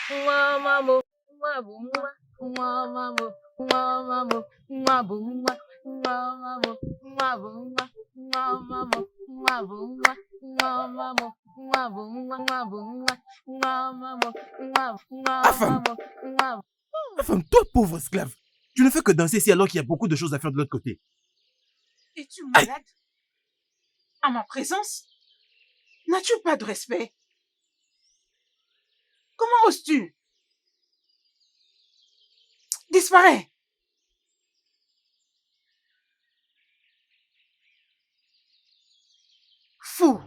Afam, Afam, toi pauvre esclave, tu ne fais que danser ici alors qu'il y a beaucoup de choses à faire de l'autre côté. Es-tu malade? En ma présence? N'as-tu pas de respect? Comment oses-tu? Disparais! Fou!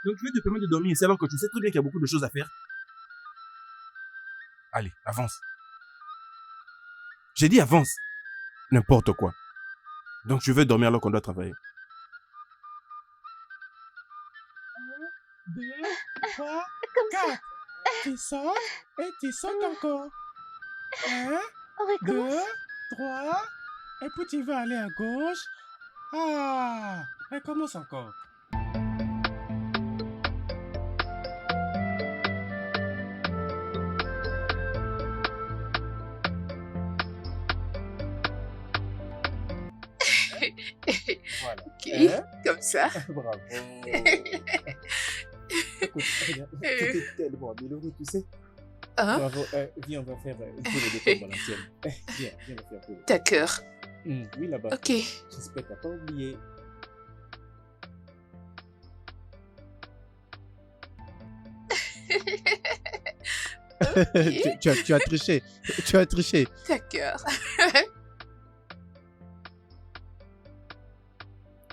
Donc tu veux te permettre de dormir ici alors que tu sais très bien qu'il y a beaucoup de choses à faire. Allez, avance. J'ai dit avance. N'importe quoi. Donc tu veux dormir alors qu'on doit travailler. 1, 2, 3, 4. Tu sautes et tu sautes encore. 1, On 2, recommence. 3. Et puis tu vas aller à gauche. Ah, recommence encore. Voilà. Ok, Hein? comme ça. Bravo. Écoute, regarde, tu t'es tellement amélioré, tu sais. Hein? Bravo. Viens, on va faire une tour de comme à l'ancienne. Viens, viens, on va faire pour. D'accord. Oui, là-bas. Ok. J'espère que t'as pas oublié. Tu as triché. Tu as triché. D'accord.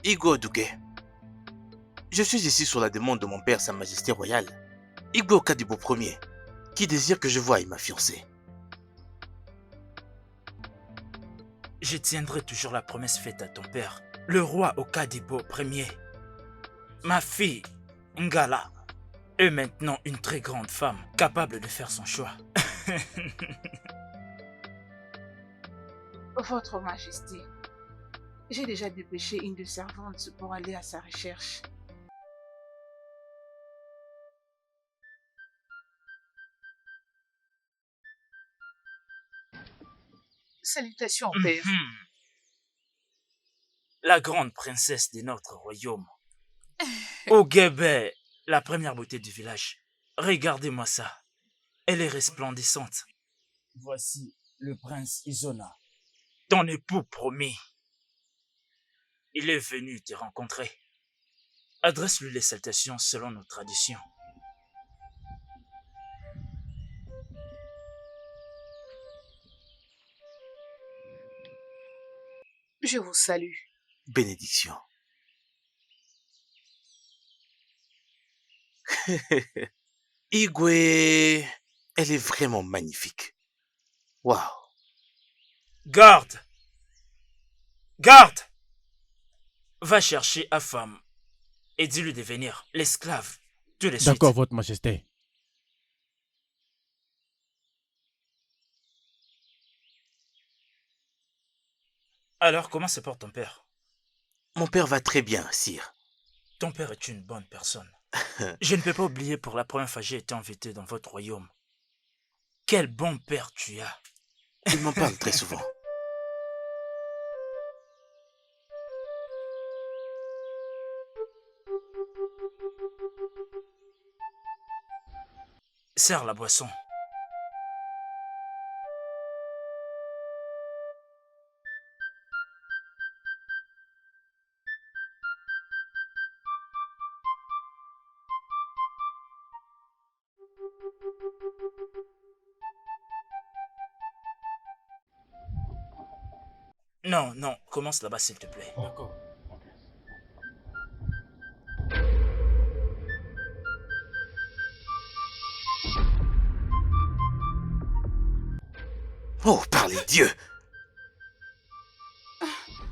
Igwe Oduke, je suis ici sur la demande de mon père, Sa Majesté Royale, Igwe Okadibo Ier, qui désire que je voie ma fiancée. Je tiendrai toujours la promesse faite à ton père, le roi Okadibo Ier. Ma fille, Ngala, est maintenant une très grande femme, capable de faire son choix. Votre Majesté, j'ai déjà dépêché une de servantes pour aller à sa recherche. Salutations, père. La grande princesse de notre royaume. Ogebe, la première beauté du village. Regardez-moi ça. Elle est resplendissante. Voici le prince Izona, ton époux promis. Il est venu te rencontrer. Adresse-lui les salutations selon nos traditions. Je vous salue. Bénédiction. Igwe, elle est vraiment magnifique. Waouh. Garde! Garde! Va chercher Afam et dis-lui de venir, l'esclave, tout de suite. D'accord, Votre Majesté. Alors, comment se porte ton père? Mon père va très bien, sire. Ton père est une bonne personne. Je ne peux pas oublier pour la première fois que j'ai été invité dans votre royaume. Quel bon père tu as. Il m'en parle très souvent. Sers la boisson. Non, non, commence là-bas s'il te plaît. D'accord. Oh, par les dieux!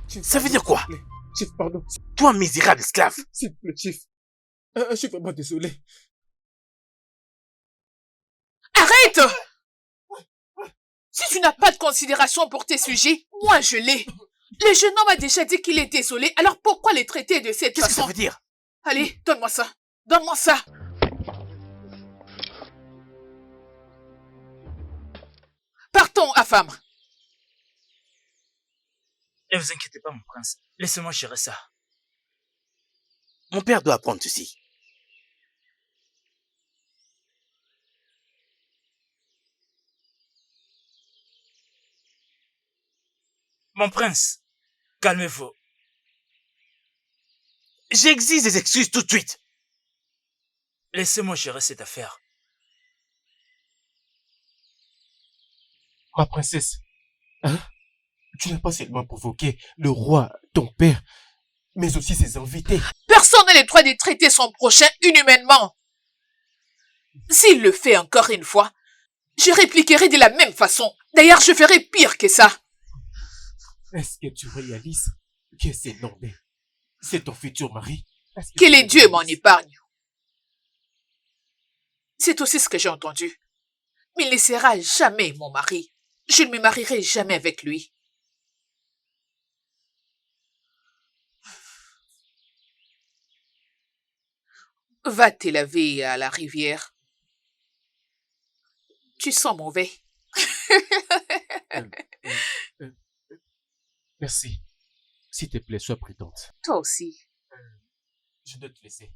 Chief, Ça veut pardon, dire quoi? s'il vous plaît. Chief, pardon. Toi, misérable esclave! S'il vous plaît, Chief. Je suis vraiment désolé. Arrête! Si tu n'as pas de considération pour tes sujets, moi je l'ai. Le jeune homme a déjà dit qu'il est désolé, alors pourquoi les traiter de cette Qu'est-ce que ça façon? veut dire? Allez, donne-moi ça. Donne-moi ça. Partons, Afam. Ne vous inquiétez pas, mon prince. Laissez-moi gérer ça. Mon père doit apprendre ceci. Mon prince, calmez-vous. J'exige des excuses tout de suite. Laissez-moi gérer cette affaire. Ma princesse, hein? Tu n'as pas seulement provoqué le roi, ton père, mais aussi ses invités. Personne n'a le droit de traiter son prochain inhumainement. S'il le fait encore une fois, je répliquerai de la même façon. D'ailleurs, je ferai pire que ça. Est-ce que tu réalises que c'est Norbert? C'est ton futur mari? Que les dieux m'en épargnent. C'est aussi ce que j'ai entendu. Mais il ne sera jamais mon mari. Je ne me marierai jamais avec lui. Va te laver à la rivière. Tu sens mauvais. Merci. S'il te plaît, sois prudente. Toi aussi. Je dois te laisser.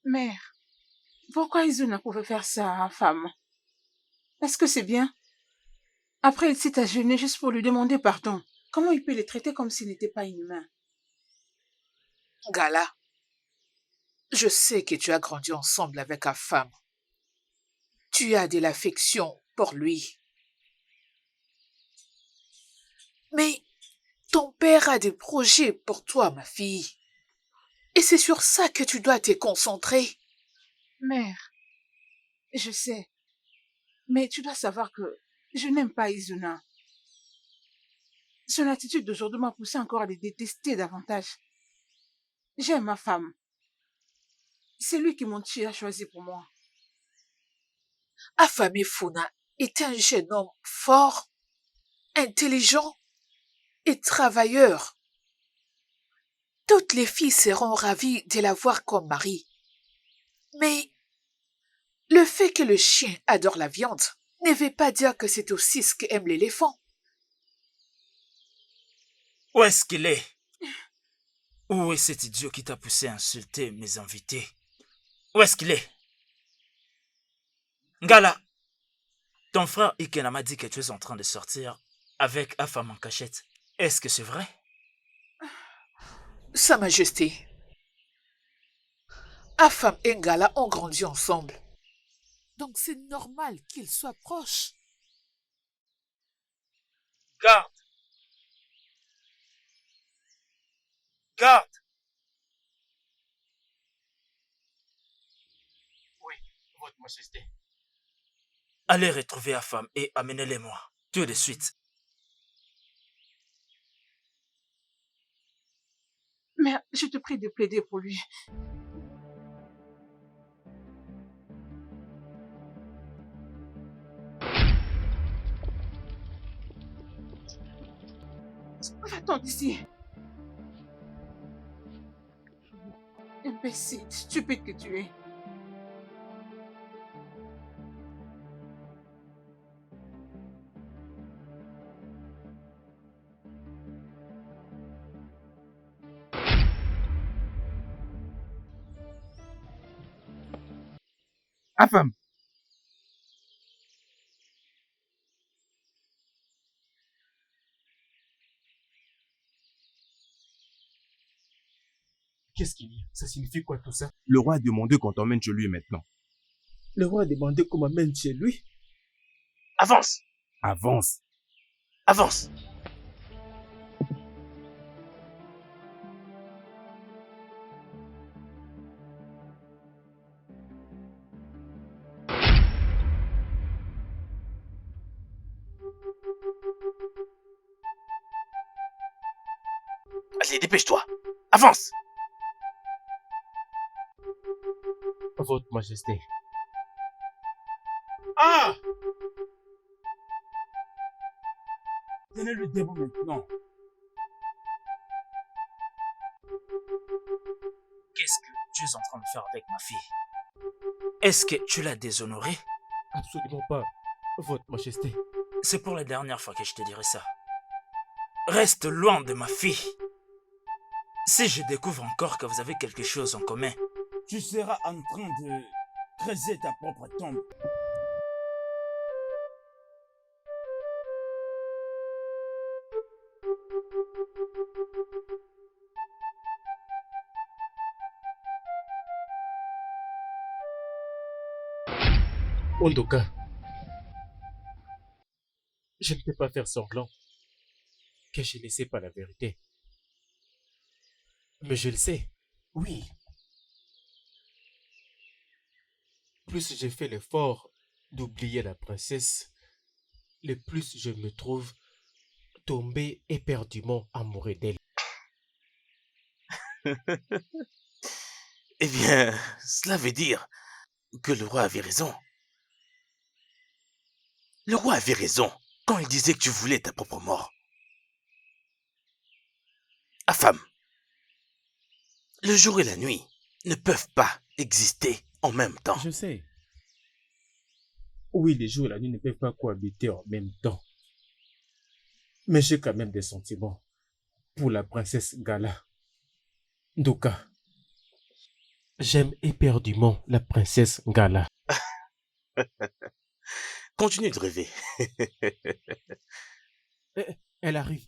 Mère, pourquoi Izuna pouvait faire ça à femme? Est-ce que c'est bien? Après, il s'est agenouillé juste pour lui demander pardon. Comment il peut les traiter comme s'il n'était pas inhumain? Gala, je sais que tu as grandi ensemble avec ta femme. Tu as de l'affection pour lui. Mais ton père a des projets pour toi, ma fille. Et c'est sur ça que tu dois te concentrer. Mère, je sais. Mais tu dois savoir que je n'aime pas Izuna. Son attitude d'aujourd'hui m'a poussé encore à les détester davantage. J'aime ma femme. C'est lui que mon Dieu a choisi pour moi. Afame Funa est un jeune homme fort, intelligent et travailleur. Toutes les filles seront ravies de l'avoir comme mari. Mais le fait que le chien adore la viande ne veut pas dire que c'est aussi ce qu'aime l'éléphant. Où est-ce qu'il est? Où est cet idiot qui t'a poussé à insulter mes invités? Où est-ce qu'il est? Ngala, ton frère Ikena m'a dit que tu es en train de sortir avec Afam en cachette. Est-ce que c'est vrai? Sa Majesté, Afam et Ngala ont grandi ensemble. Donc c'est normal qu'ils soient proches. Garde! Garde! Oui, votre majesté. Allez retrouver Afam et amenez-les-moi. Tout de suite. Mais je te prie de plaider pour lui. Va-t'en d'ici. Imbécile, stupide que tu es. Afam, Qu'est-ce qu'il y a? Ça signifie quoi tout ça? le roi a demandé qu'on t'emmène chez lui maintenant. Le roi a demandé qu'on m'amène chez lui. Avance! Avance. Avance! Allez, dépêche-toi! Avance! Votre Majesté. Ah! Tenez-le debout maintenant. Qu'est-ce que tu es en train de faire avec ma fille? Est-ce que tu l'as déshonorée? Absolument pas, Votre Majesté. C'est pour la dernière fois que je te dirai ça. Reste loin de ma fille. Si je découvre encore que vous avez quelque chose en commun, tu seras en train de creuser ta propre tombe. Ondoka, je ne peux pas faire semblant que je ne sais pas la vérité. Mais je le sais, oui. Plus j'ai fait l'effort d'oublier la princesse, le plus je me trouve tombé éperdument amoureux d'elle. Eh bien, cela veut dire que le roi avait raison. Le roi avait raison quand il disait que tu voulais ta propre mort. Afam, le jour et la nuit ne peuvent pas exister en même temps. Je sais. Oui, les jours et la nuit ne peuvent pas cohabiter en même temps. Mais j'ai quand même des sentiments pour la princesse Gala. Ndoka, j'aime éperdument la princesse Gala. Continue de rêver. Elle arrive.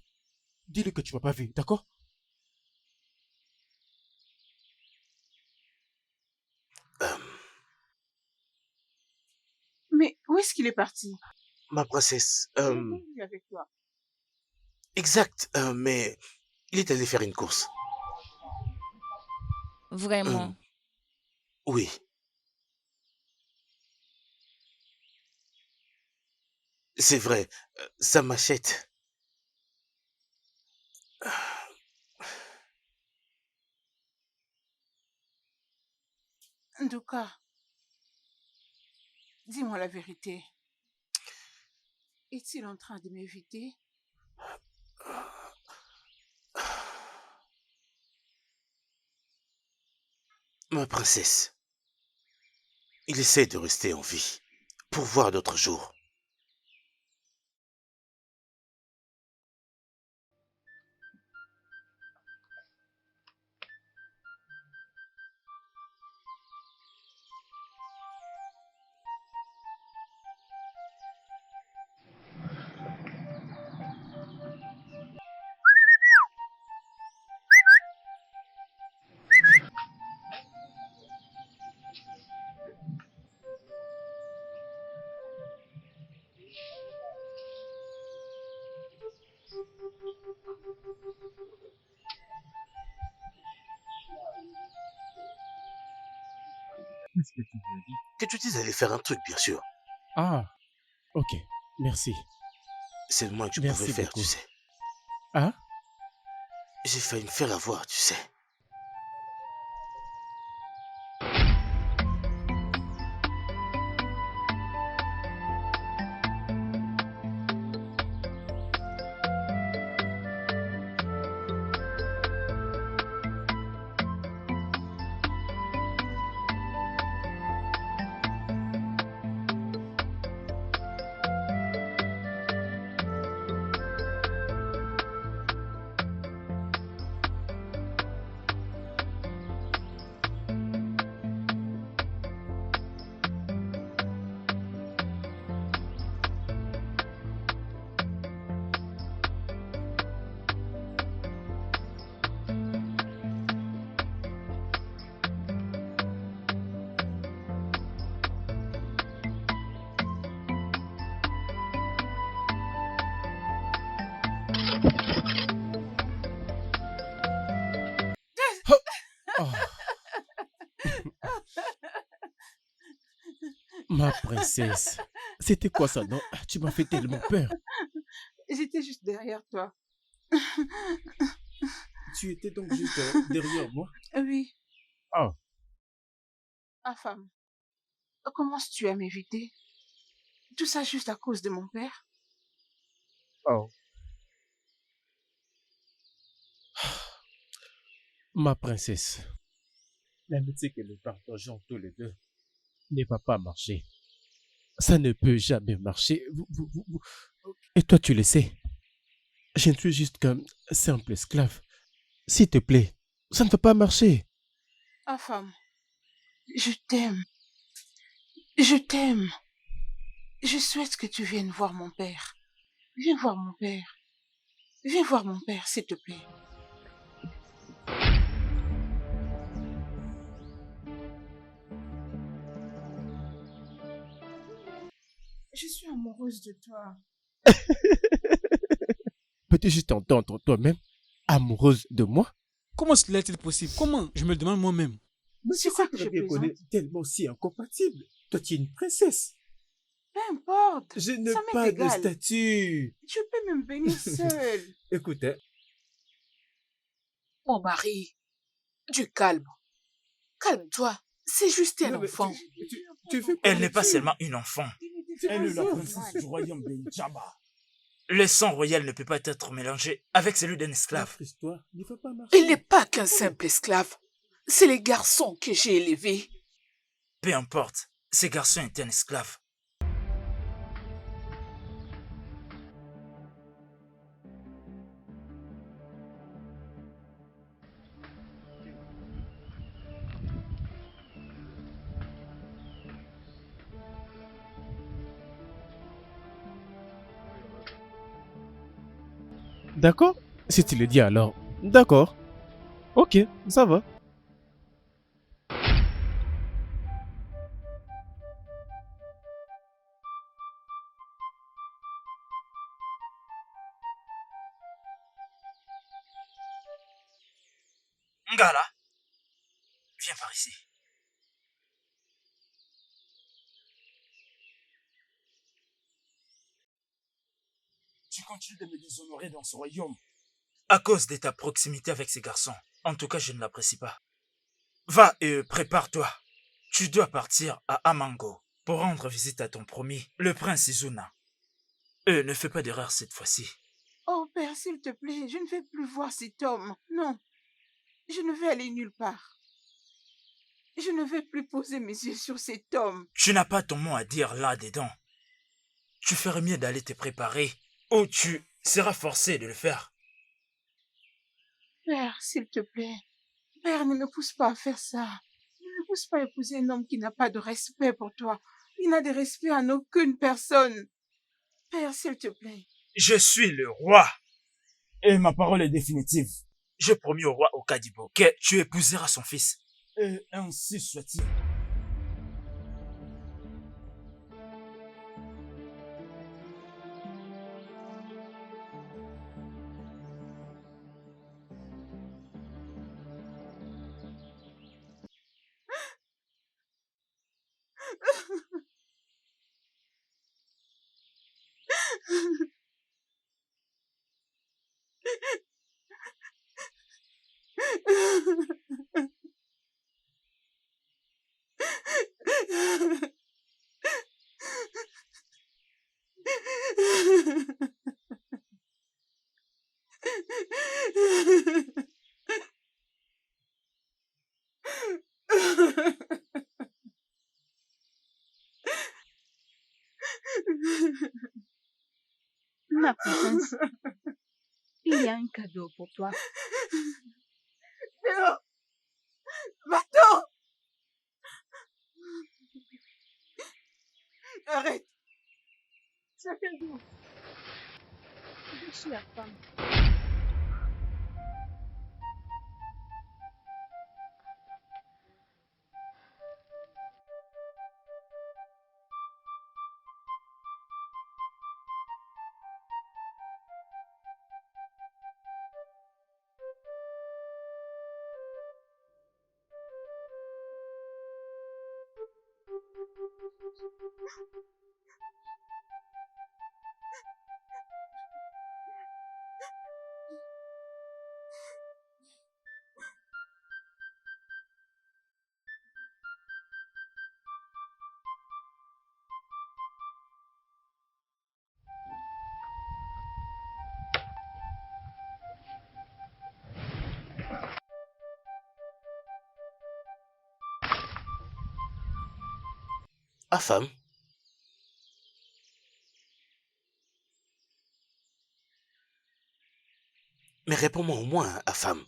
Dis-lui que tu m'as pas vu, d'accord? Mais où est-ce qu'il est parti? Ma princesse, Il est venu avec toi. exact, mais il est allé faire une course. Vraiment. Oui. C'est vrai, ça m'achète. Nduka, dis-moi la vérité. Est-il en train de m'éviter? Ma princesse, il essaie de rester en vie pour voir d'autres jours. Qu'est-ce que tu lui as dit? Que tu dises d'aller faire un truc, bien sûr. Ah, ok, merci. C'est le moins que tu Merci pouvais faire, beaucoup. tu sais. Ah? J'ai failli me faire avoir, tu sais. Ma princesse, c'était quoi ça, non? Tu m'as fait tellement peur. J'étais juste derrière toi. Tu étais donc juste derrière moi? Oui, Ah, ma femme. Comment tu as m'éviter? Tout ça juste à cause de mon père? oh. Ma princesse, l'amitié que nous partageons tous les deux ne va pas marcher. Ça ne peut jamais marcher. Et toi, tu le sais. Je ne suis juste qu'un simple esclave. S'il te plaît, ça ne va pas marcher. Ma femme, je t'aime. Je t'aime. Je souhaite que tu viennes voir mon père. Viens voir mon père. Viens voir mon père, s'il te plaît. Je suis amoureuse de toi. Peux-tu juste entendre toi-même, amoureuse de moi? Comment cela est-il possible? Comment? Je me le demande moi-même. Mais C'est ça que je plaisante. tellement si incompatible. Toi, tu es une princesse. Peu importe. Je n'ai Ça m'est pas de égal. statut. Tu peux me bénir seule. Écoute, hein, Mon mari, du calme. Calme-toi. C'est juste un non, mais enfant. tu fais quoi Elle n'est pas là-dessus? seulement une enfant. Elle est la princesse du royaume de Jabba. Le sang royal ne peut pas être mélangé avec celui d'un esclave. Notre histoire ne va pas marcher. Il n'est pas qu'un simple esclave. C'est les garçons que j'ai élevés. Peu importe, ce garçon est un esclave. D'accord? Si tu le dis alors. D'accord. Ok, ça va. Ngala, viens par ici. Tu continues de me déshonorer dans ce royaume. À cause de ta proximité avec ces garçons. En tout cas, je ne l'apprécie pas. Va et prépare-toi. Tu dois partir à Amango pour rendre visite à ton promis, le prince Izuna. Ne fais pas d'erreur cette fois-ci. Oh père, s'il te plaît, je ne vais plus voir cet homme. Non, je ne vais aller nulle part. Je ne vais plus poser mes yeux sur cet homme. Tu n'as pas ton mot à dire là-dedans. Tu ferais mieux d'aller te préparer ou tu seras forcé de le faire. Père, s'il te plaît. Père, ne me pousse pas à faire ça. Ne me pousse pas à épouser un homme qui n'a pas de respect pour toi. Il n'a de respect en aucune personne. Père, s'il te plaît. Je suis le roi. Et ma parole est définitive. Je promis au roi Okadibo que tu épouseras son fils. Et ainsi soit-il. Ma princesse, il y a un cadeau pour toi. Non, va-t'en! Arrête! C'est un cadeau. Je suis la femme. Afam, mais réponds-moi au moins, Afam.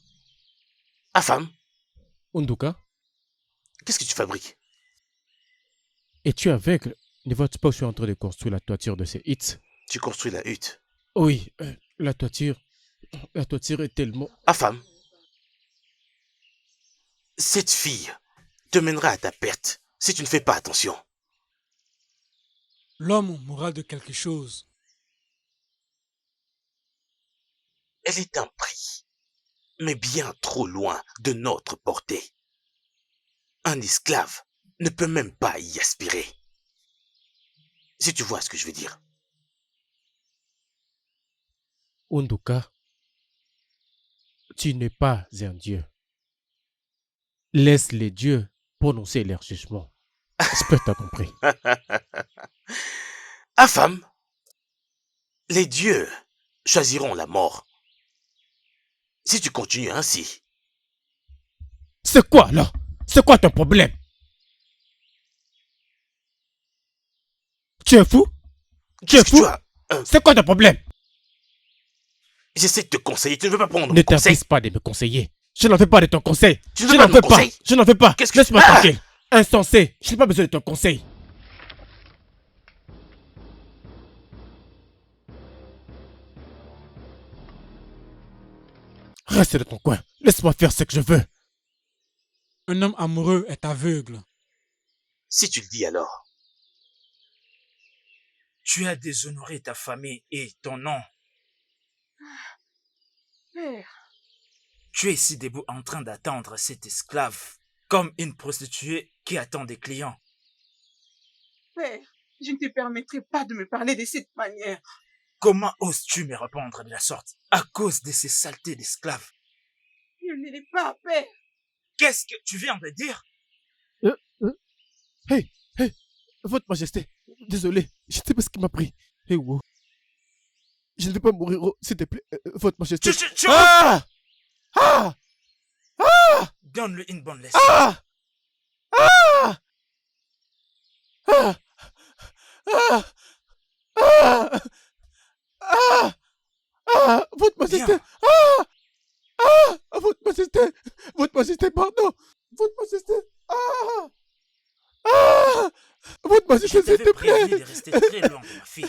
Afam, Unduka, qu'est-ce que tu fabriques? es-tu aveugle? Ne vois-tu pas que je suis en train de construire la toiture de ces hits? Tu construis la hutte. Oui, la toiture est tellement... Afam, cette fille te mènera à ta perte si tu ne fais pas attention. L'homme mourra de quelque chose. Elle est un prix, mais bien trop loin de notre portée. Un esclave ne peut même pas y aspirer. Si tu vois ce que je veux dire. Unduka, tu n'es pas un dieu. Laisse les dieux prononcer leur jugement. J'espère que tu as compris. Afam, les dieux choisiront la mort. Si tu continues ainsi. C'est quoi là? C'est quoi ton problème? Tu es fou? Tu es Qu'est-ce que fou? tu as C'est quoi ton problème? J'essaie de te conseiller, tu ne veux pas prendre Ne mon conseil. t'avise pas de me conseiller. Je n'en veux pas de ton conseil. Tu ne veux Je pas n'en de mon veux pas. conseil? Je n'en veux pas. Qu'est-ce que... Laisse-moi Ah! tranquille. Insensé. Je n'ai pas besoin de ton conseil. Reste dans ton coin. Laisse-moi faire ce que je veux. Un homme amoureux est aveugle. Si tu le dis alors. Tu as déshonoré ta famille et ton nom. Père, Tu es ici debout en train d'attendre cet esclave, comme une prostituée qui attend des clients. Père, je ne te permettrai pas de me parler de cette manière. Comment oses-tu me répondre de la sorte à cause de ces saletés d'esclaves? Je ne l'ai pas, Père. Qu'est-ce que tu viens de dire? Hey, Votre Majesté. Désolé. Je ne sais pas ce qui m'a pris. Hey, wow. Je ne vais pas mourir, s'il te plaît. Votre Majesté. Ah! Ah! Ah! Donne-lui une bonne leçon. Ah! Ah! Ah! Ah! Ah! Ah! Ah! Votre Majesté! Viens. Ah! Ah! Votre Majesté! Votre Majesté, pardon! Votre Majesté! Ah! Ah! Votre Je Majesté, s'il te t'avais prévenu plaît! de rester très loin de ma fille.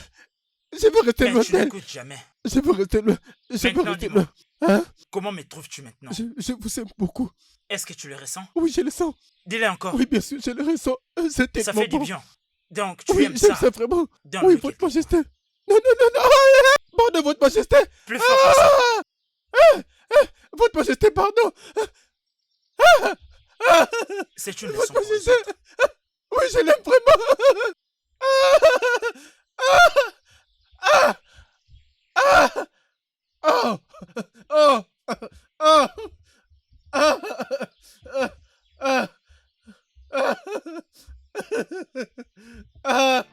Je veux rester Mais loin tu d'elle! n'écoutes jamais. Je veux rester loin! Je veux Maintenant, rester dis-moi. loin! Hein? Comment me trouves-tu maintenant? Je vous aime beaucoup! Est-ce que tu le ressens? Oui, je le sens! Dis-le encore. Oui, bien sûr, je le ressens! C'est Ça tellement fait du bon! bien. Donc, tu Oui, aimes j'aime ça. ça vraiment! Donne-lui Oui, Votre quelque Majesté! Non, non, non, non! Ah! Pardon, Votre Majesté! Plus fort que ça. Ah! Ah! Ah! Votre Majesté, pardon! Ah! Ah! C'est une leçon Votre pour les Majesté! autres. Oui, je l'aime vraiment! Ah! Ah! Ah! Ah! Oh! Oh! Ah! Ah! Ah! Ah!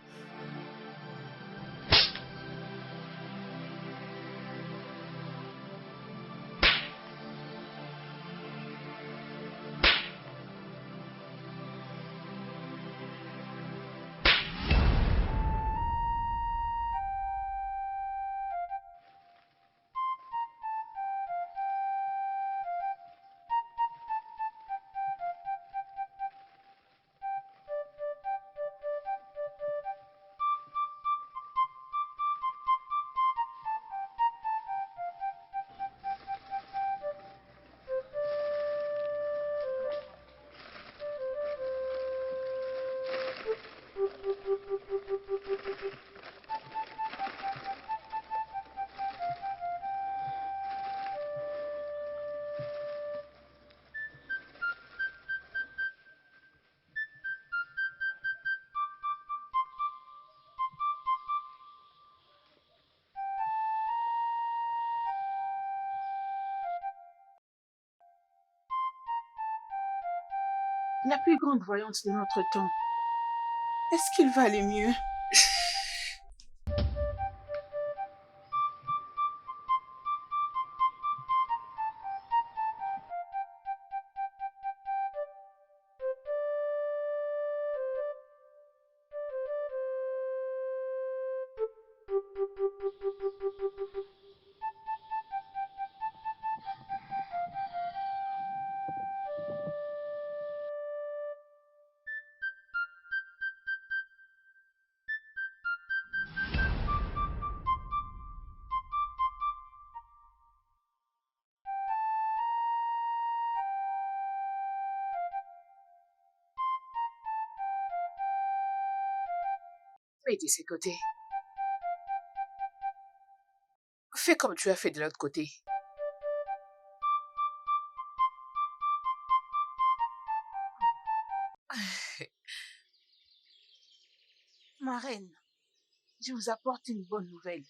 la plus grande voyante de notre temps. Est-ce qu'il va aller mieux? Mets de ses côtés. Fais comme tu as fait de l'autre côté. Ma reine, je vous apporte une bonne nouvelle.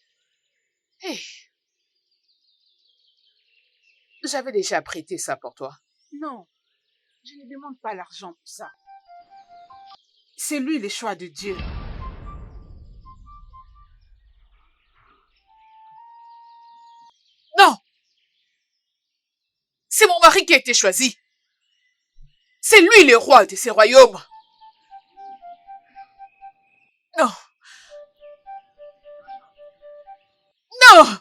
Hé, j'avais déjà prêté ça pour toi. Non, je ne demande pas l'argent pour ça. C'est lui le choix de Dieu. Non! C'est mon mari qui a été choisi. C'est lui le roi de ces royaumes. Non! Non!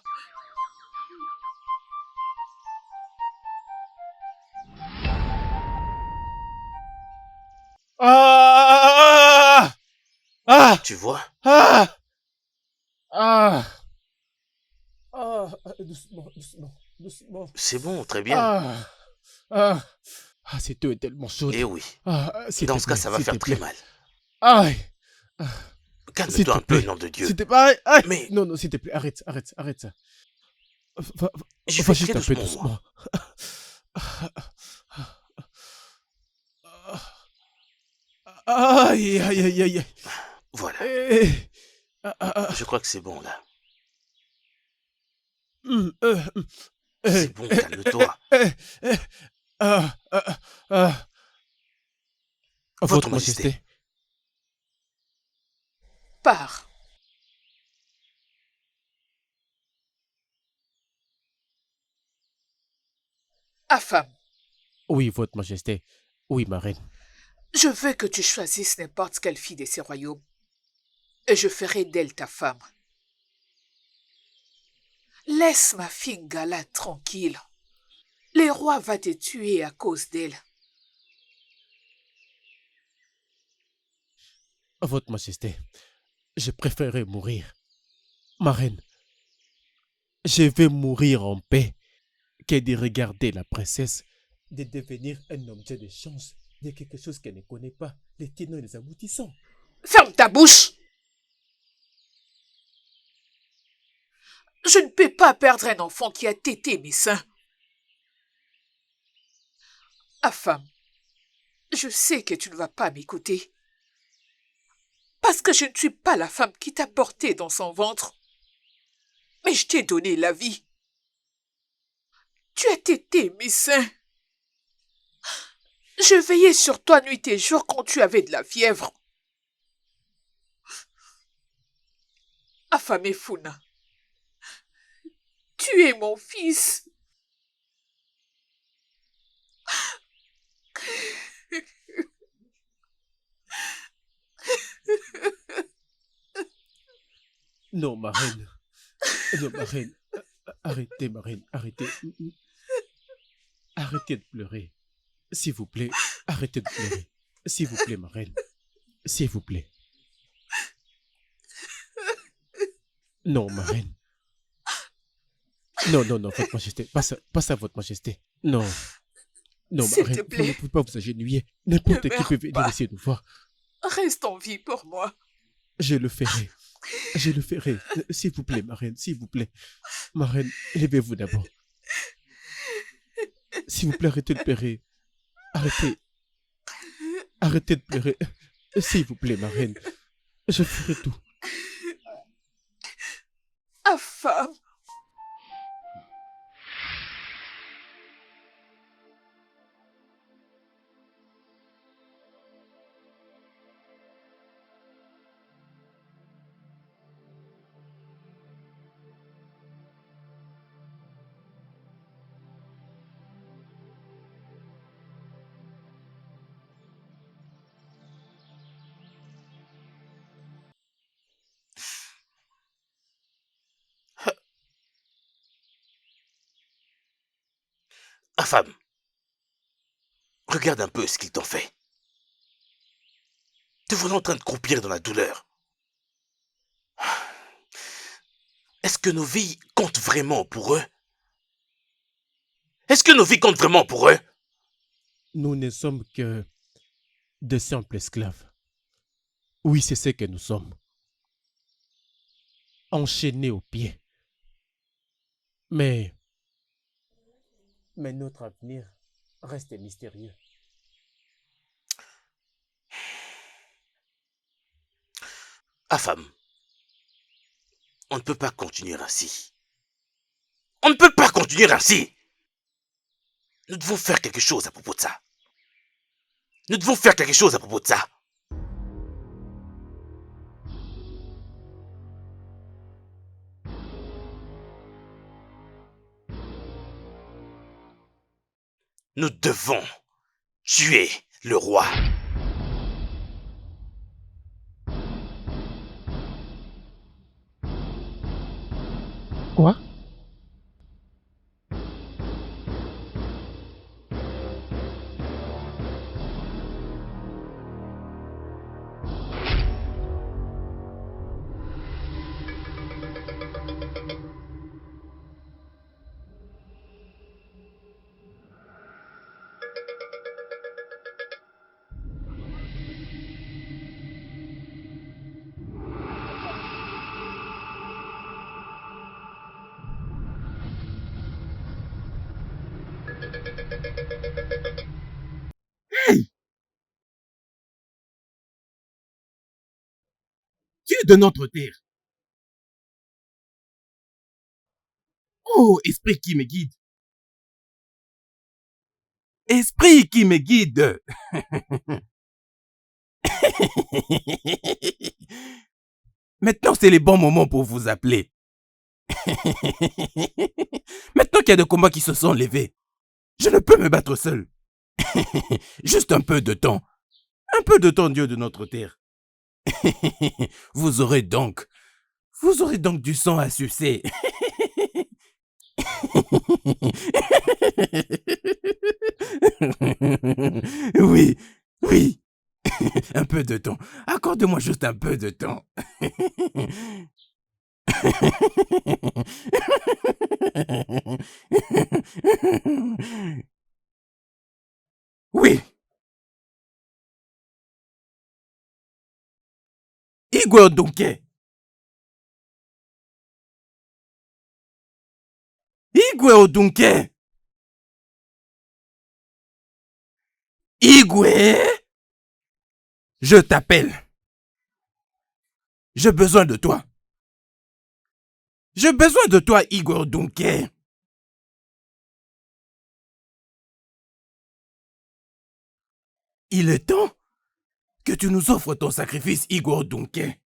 Ah! Ah! Tu vois? Ah! Ah! Ah! Doucement, doucement, doucement. C'est bon, très bien. Ah! Ah! Ah, cette eau est tellement chaude. Eh oui. Ah, s'il Dans te ce cas, plaît, ça va s'il faire te très plaît. mal. Aïe! Ah, s'il te Calme-toi un peu, plaît. nom de Dieu. C'était pareil. Aïe! Mais Non, non, s'il te plaît, arrête, arrête, arrête ça. je Va fais juste très un peu doucement, moi. doucement. Aïe, aïe, aïe, aïe, aïe. Voilà. Eh, ah, ah, ah. Je crois que c'est bon, là. Hum, C'est bon, calme-toi. Ah, ah, ah. Votre Majesté. Pars. Affam, Oui, Votre Majesté. Oui, ma reine. je veux que tu choisisses n'importe quelle fille de ces royaumes. Et je ferai d'elle ta femme. Laisse ma fille Gala tranquille. Le roi va te tuer à cause d'elle. Votre Majesté, je préférerais mourir. Ma reine, je vais mourir en paix que de regarder la princesse, de devenir un objet de chance de quelque chose qu'elle ne connaît pas, les tenants et les aboutissants. Ferme ta bouche! Je ne peux pas perdre un enfant qui a tété mes seins. Affam, je sais que tu ne vas pas m'écouter. Parce que je ne suis pas la femme qui t'a porté dans son ventre. Mais je t'ai donné la vie. Tu as tété mes seins. Je veillais sur toi nuit et jour quand tu avais de la fièvre. Affamé Funa, tu es mon fils. Non, ma reine. Non, ma reine. Arrêtez, ma reine. Arrêtez. Arrêtez de pleurer. S'il vous plaît, arrêtez de pleurer. S'il vous plaît, ma reine. S'il vous plaît. Non, ma reine. Non, non, non, Votre Majesté. Pas ça, Votre Majesté. Non. Non, ma S'il te reine, vous plaît. ne pouvez pas vous agenouiller. N'importe Ne qui meurs peut venir pas. essayer de voir. Reste en vie pour moi. Je le ferai. Je le ferai. S'il vous plaît, ma reine, s'il vous plaît. Ma reine, levez-vous d'abord. S'il vous plaît, arrêtez de pleurer. Arrêtez. Arrêtez de pleurer. S'il vous plaît, ma reine. Je ferai tout. Affam. femme, regarde un peu ce qu'ils t'ont fait. Te voilà en train de croupir dans la douleur. Est-ce que nos vies comptent vraiment pour eux? Est-ce que nos vies comptent vraiment pour eux? Nous ne sommes que de simples esclaves. Oui, c'est ce que nous sommes. Enchaînés aux pieds. Mais notre avenir reste mystérieux. Femme, on ne peut pas continuer ainsi. On ne peut pas continuer ainsi. Nous devons faire quelque chose à propos de ça. Nous devons faire quelque chose à propos de ça. Nous devons tuer le roi. Quoi? Tu es de notre terre. Oh, esprit qui me guide. Esprit qui me guide. Maintenant, c'est le bon moment pour vous appeler. Maintenant qu'il y a des combats qui se sont levés, je ne peux me battre seul. Juste un peu de temps. Un peu de temps, Dieu de notre terre. Vous aurez donc du sang à sucer. Oui, oui. Un peu de temps. Accorde-moi juste un peu de temps. Oui. Igwe Odunke. Igwe Odunke. Igwe. Je t'appelle. J'ai besoin de toi. J'ai besoin de toi, Igwe Odunke. Il est temps que tu nous offres ton sacrifice, Igwe Odunke.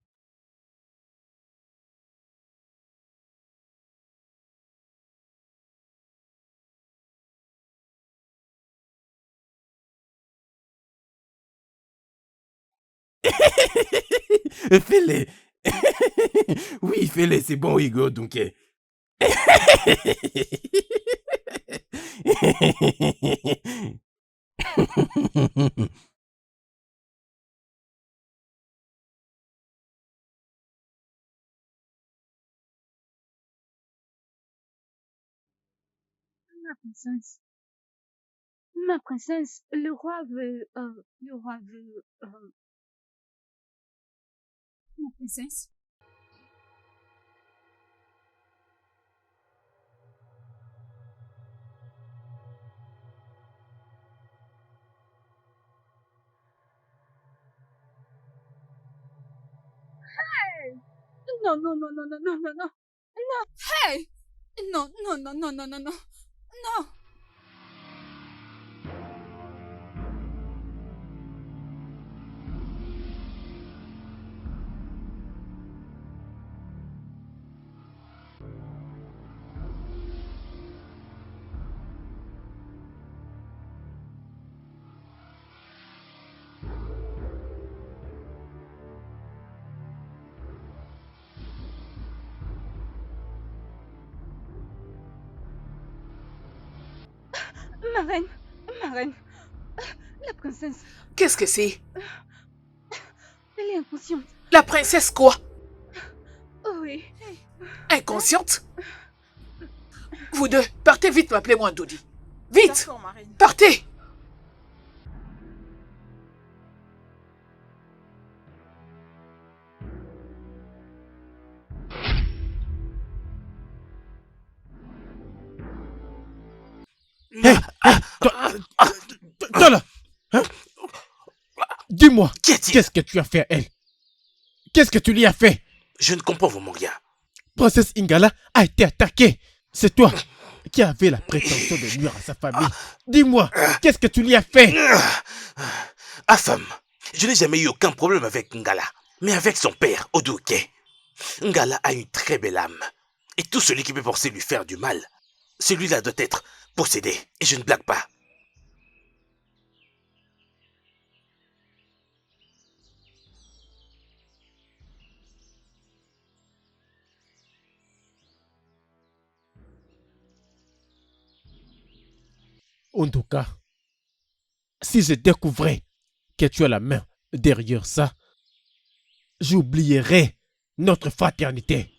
Fais-le. Oui, fais-le, c'est bon, Igwe Odunke. Ma princesse. Ma princesse, le roi veut... le roi veut... Ma princesse. Hey! Non, non, non, non, non, non, non, non. Non. Hey! Non, non, non, non, non, non, non. Non. Ma reine, ma reine. La princesse, Qu'est-ce que c'est? elle est inconsciente. La princesse quoi? Oh oui. Inconsciente? Vous deux, partez vite m'appeler moi Dodi. Vite! D'accord, ma reine. Partez! Hé, toi là, hein? Dis-moi, Qu'y a-t-il? qu'est-ce que tu as fait à elle? Qu'est-ce que tu lui as fait? Je ne comprends vraiment rien. Princesse Ingala a été attaquée. C'est toi qui avais la prétention de nuire à sa famille. Dis-moi, qu'est-ce que tu lui as fait? Afam, je n'ai jamais eu aucun problème avec Ngala, mais avec son père, Odouke. Ngala a une très belle âme. Et tout celui qui peut penser lui faire du mal, celui-là doit être possédé. Et je ne blague pas. En tout cas, si je découvrais que tu as la main derrière ça, j'oublierai notre fraternité.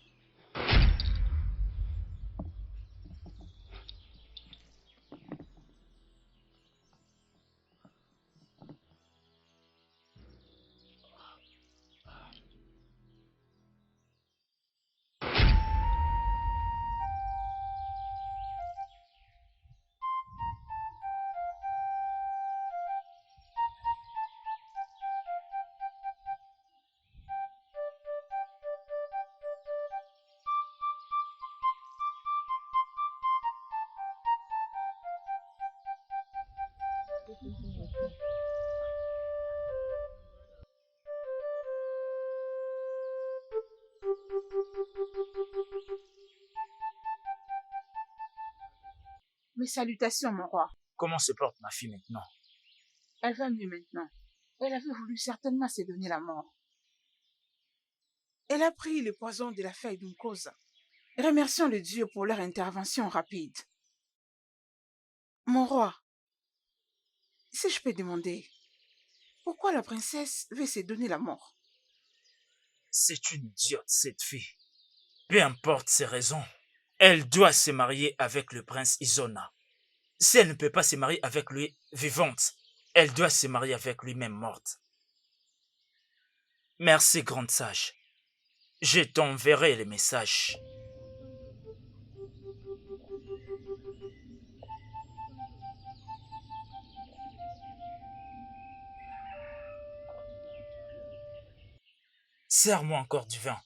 Mes salutations, mon roi. Comment se porte ma fille maintenant? Elle va mieux maintenant. Elle avait voulu certainement se donner la mort. Elle a pris le poison de la feuille d'une cause. Remercions le Dieu pour leur intervention rapide. Mon roi, si je peux demander, pourquoi la princesse veut se donner la mort? C'est une idiote, cette fille. Peu importe ses raisons, elle doit se marier avec le prince Izona. Si elle ne peut pas se marier avec lui vivante, elle doit se marier avec lui-même morte. Merci, grande sage. Je t'enverrai les messages. Serre-moi encore du vin.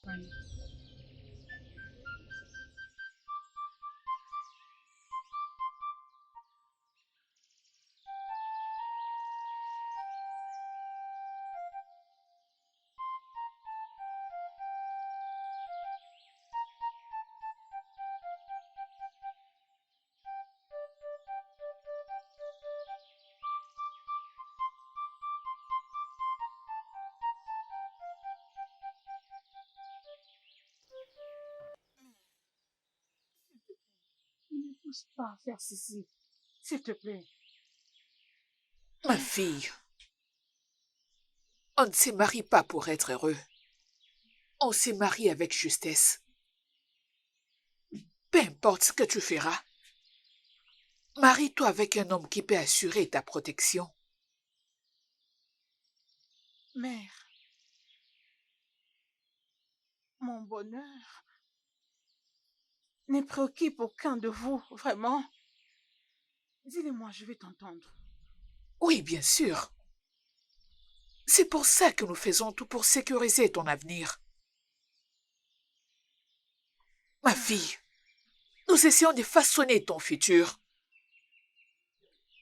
Ne me pousse pas à faire ceci, s'il te plaît. Ma fille, on ne se marie pas pour être heureux. On se marie avec justesse. Peu importe ce que tu feras, marie-toi avec un homme qui peut assurer ta protection. Mère, mon bonheur ne préoccupe aucun de vous, vraiment. Dis-le-moi, je vais t'entendre. Oui, bien sûr. C'est pour ça que nous faisons tout pour sécuriser ton avenir. Ma fille, nous essayons de façonner ton futur.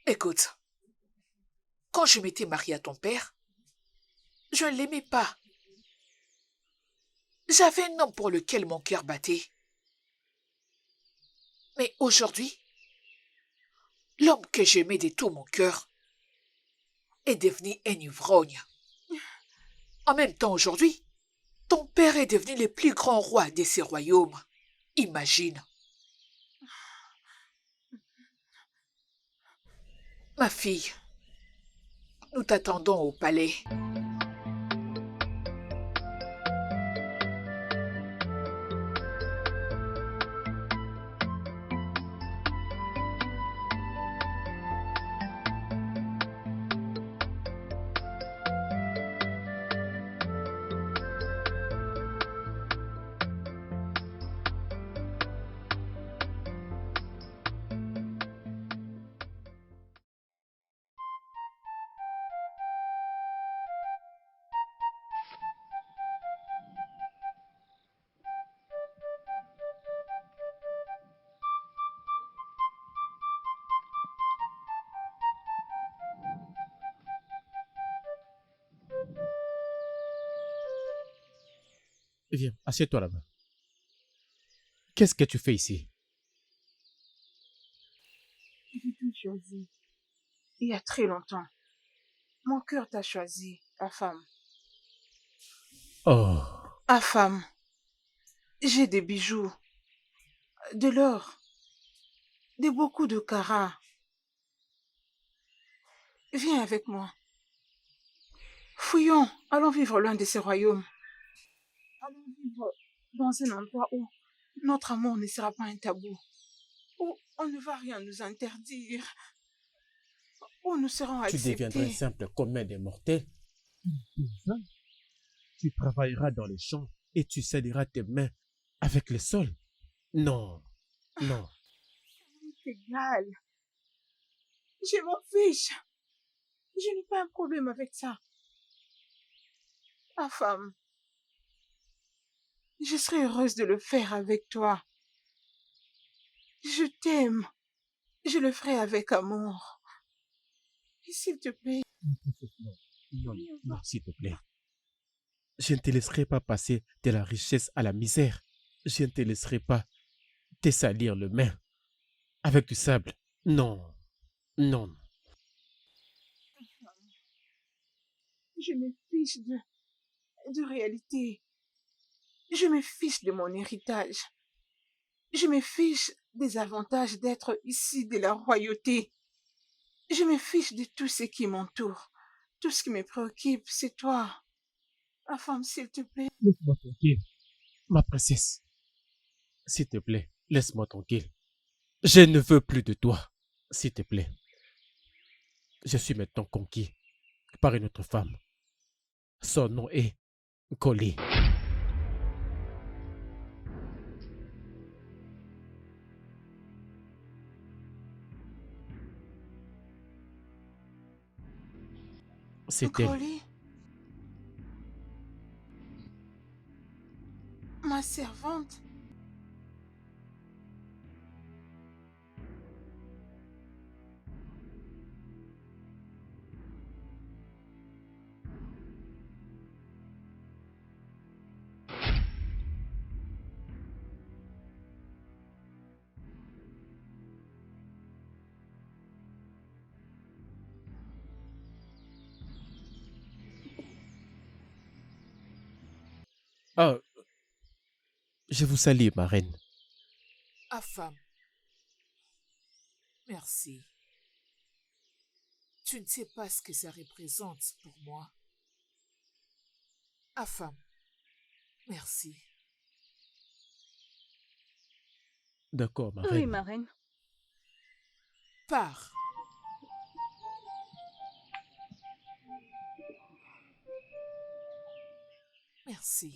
Écoute, quand je m'étais mariée à ton père, je ne l'aimais pas. J'avais un homme pour lequel mon cœur battait. Mais aujourd'hui, l'homme que j'aimais de tout mon cœur est devenu un ivrogne. En même temps, aujourd'hui, ton père est devenu le plus grand roi de ces royaumes. Imagine. Ma fille, nous t'attendons au palais. Viens, assieds-toi là-bas. Qu'est-ce que tu fais ici? Je t'ai choisi. Il y a très longtemps. Mon cœur t'a choisi, la femme. Oh, Ah, femme, j'ai des bijoux, de l'or, beaucoup de carats. Viens avec moi. Fouillons, allons vivre loin de ces royaumes. Allons vivre dans un endroit où notre amour ne sera pas un tabou, où on ne va rien nous interdire, où nous serons tu deviendras un acceptés. simple commun des mortels. Tu travailleras dans les champs et tu céderas tes mains avec le sol. Non, non. C'est égal. Je m'en fiche. Je n'ai pas un problème avec ça. Ah, femme, je serai heureuse de le faire avec toi. Je t'aime. Je le ferai avec amour. Et s'il te plaît, Non, non, s'il te plaît. Je ne te laisserai pas passer de la richesse à la misère. Je ne te laisserai pas te salir le main avec du sable. Non, non. je me fiche de réalité. Je me fiche de mon héritage. Je me fiche des avantages d'être ici de la royauté. Je me fiche de tout ce qui m'entoure. Tout ce qui me préoccupe, c'est toi. Ma femme, s'il te plaît. Laisse-moi tranquille, ma princesse. S'il te plaît, laisse-moi tranquille. Je ne veux plus de toi. S'il te plaît. Je suis maintenant conquis par une autre femme. Son nom est Collie. C'est elle. Collie, ma servante. Ah, je vous salue, ma reine. Ah, femme, merci. Tu ne sais pas ce que ça représente pour moi. Ah, femme, merci. D'accord, ma Oui, reine. ma reine. Pars. Merci.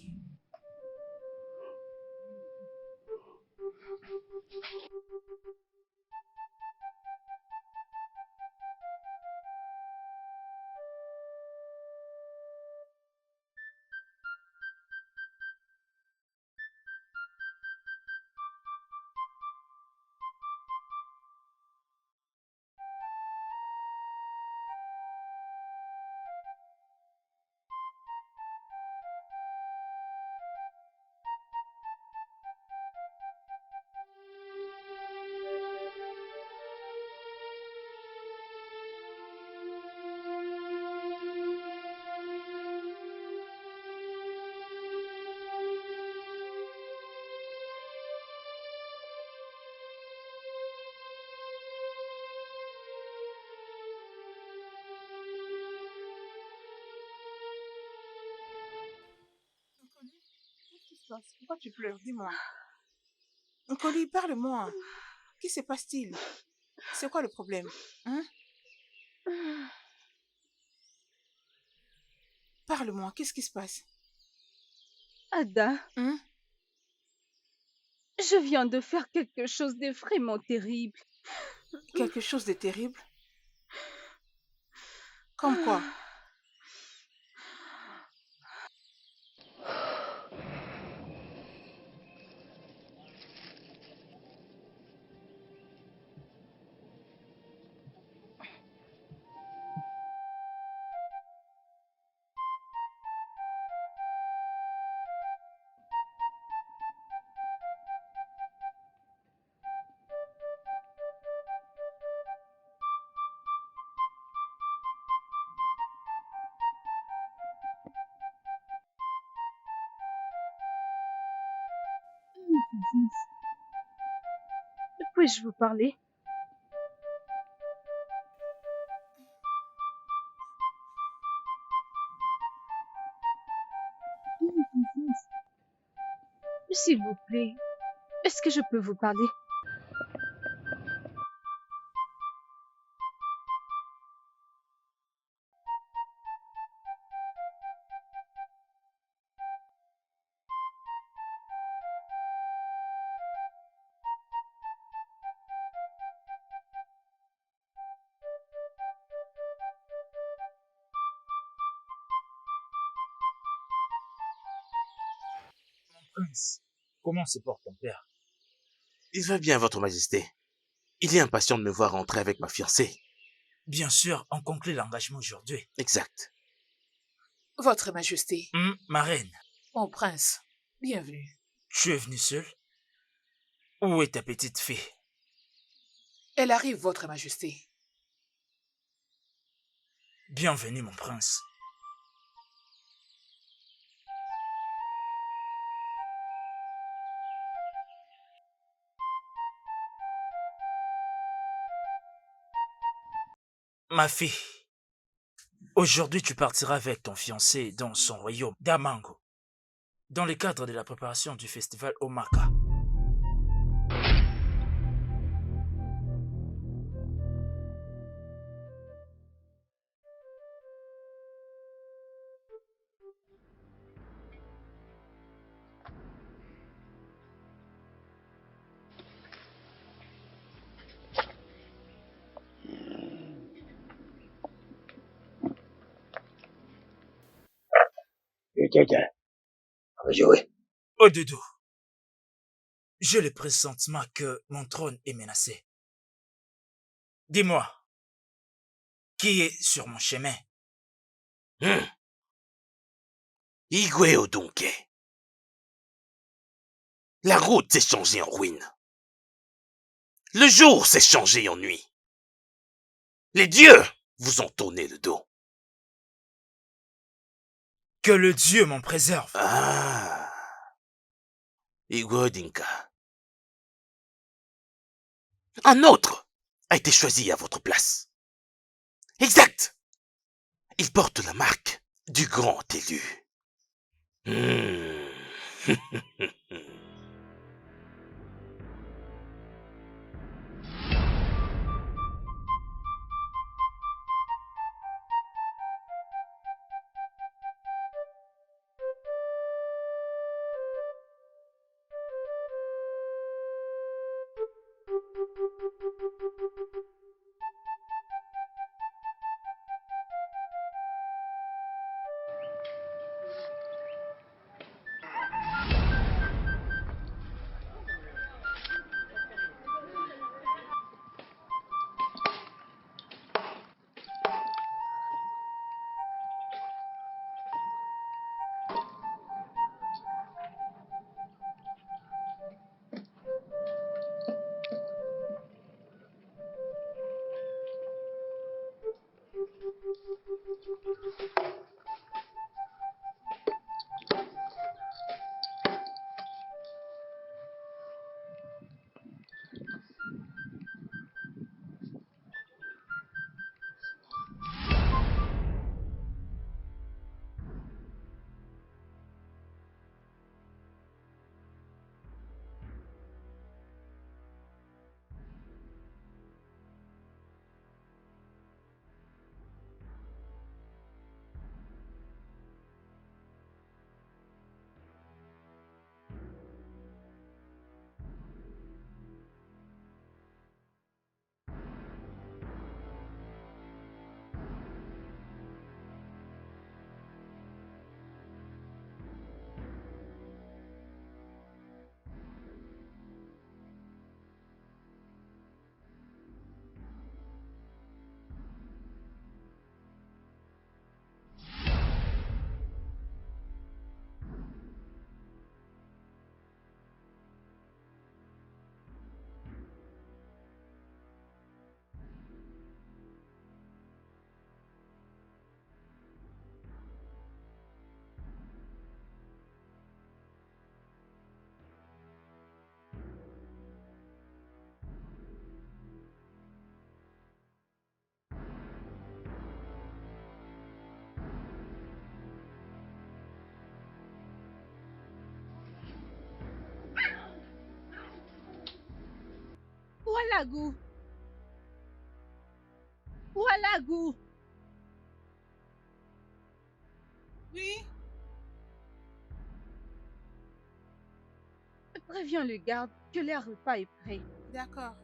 se passe? Pourquoi tu pleures? Dis-moi. Nkoli, parle-moi. Qu'est-ce se passe-t-il? C'est quoi le problème? Hein? Parle-moi, qu'est-ce qui se passe? Ada, Hein? je viens de faire quelque chose de vraiment terrible. Quelque chose de terrible? Comme quoi? Puis-je vous parler? S'il vous plaît, est-ce que je peux vous parler? Prince, comment se porte ton père? Il va bien, Votre Majesté. Il est impatient de me voir rentrer avec ma fiancée. Bien sûr, on conclut l'engagement aujourd'hui. Exact. Votre Majesté, Ma reine, mon prince, bienvenue. tu es venu seul? Où est ta petite fille? Elle arrive, Votre Majesté. Bienvenue, mon prince. Ma fille, aujourd'hui tu partiras avec ton fiancé dans son royaume d'Amango, dans le cadre de la préparation du festival Omaka. Ododo, j'ai le pressentiment que mon trône est menacé. Dis-moi, qui est sur mon chemin? Igwe Odonke. La route s'est changée en ruine. Le jour s'est changé en nuit. Les dieux vous ont tourné le dos. Que le Dieu m'en préserve. Ah. Igwe Odinka. Un autre a été choisi à votre place. Exact. Il porte la marque du grand élu. Walagou. Walagou. Oui, Préviens le garde que leur repas est prêt. d'accord.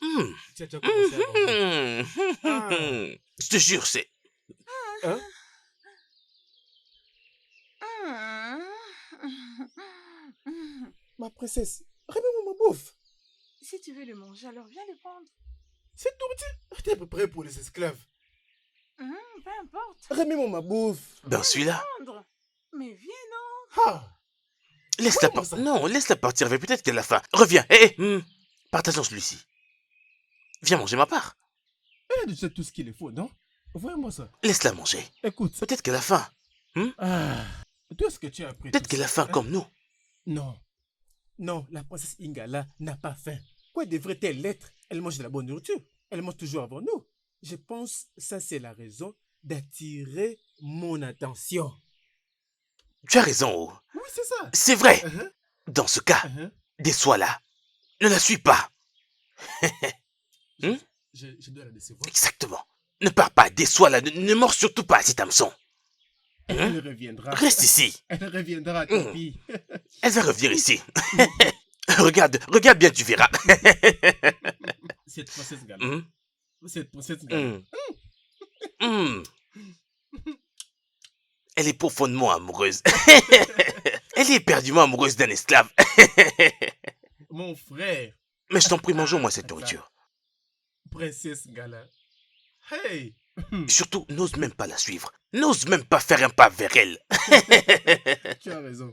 Hmm. Tu as commencé à manger. Ah. Je te jure, c'est... Hein? Ma princesse, remets-moi ma bouffe. Si tu veux le manger, alors viens le prendre. C'est tout petit. T'es à peu près pour les esclaves. Peu importe. Remets-moi ma bouffe. Ben celui-là. Prendre. Mais viens, non. Ah. Laisse-la Oui, ça. Non, laisse-la partir avec peut-être qu'elle a faim. Reviens. Partageons celui-ci. Viens manger ma part. Elle a déjà tout ce qu'il faut, non? Voyez-moi ça. Laisse-la manger. Écoute. Peut-être qu'elle a faim. Ah. Tout ce que tu as appris. Peut-être qu'elle a faim comme nous. Non. Non, la princesse Ingala n'a pas faim. Quoi devrait-elle l'être? Elle mange de la bonne nourriture. Elle mange toujours avant nous. Je pense que ça, c'est la raison d'attirer mon attention. Tu as raison, Oh. Oui, c'est ça. C'est vrai. Uh-huh. Dans ce cas, Uh-huh. déçois-la. Ne la suis pas. Je dois la décevoir. Exactement. Ne pars pas, déçois-la. Ne mords surtout pas cet hameçon. Elle reviendra. Reste ici. Elle reviendra, Tapi. Elle va revenir ici. regarde bien, tu verras. Cette princesse Gala. Cette princesse Gala. Elle est profondément amoureuse. Elle est éperdument amoureuse d'un esclave. Mon frère. Mais je t'en prie, mangeons-moi cette nourriture. Princesse Gala. Hey. Surtout, n'ose même pas la suivre. N'ose même pas faire un pas vers elle. Tu as raison.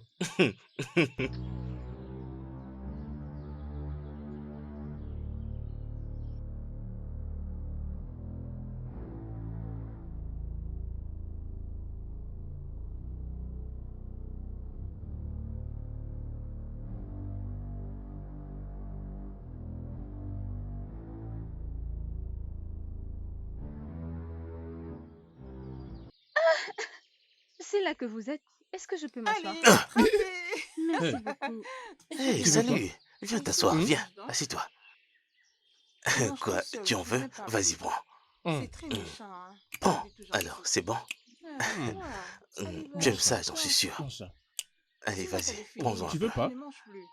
C'est là que vous êtes. Est-ce que je peux m'asseoir? Allez, frappez. Merci beaucoup. Hey, Tu veux salut. Viens t'asseoir, Mhm. viens. Assieds-toi. Non, je Quoi, suis seule, tu en je veux? n'ai pas Vas-y, besoin. prends. C'est très méchant. Hein. Prends. Il est toujours Alors, fou. c'est bon? Voilà. Allez, Tu aimes vas-y, ça, j'en suis sûr. Mange ça. Allez, C'est bon, vas-y, ça fait prends-en Tu un veux peu. pas? Je ne mange plus.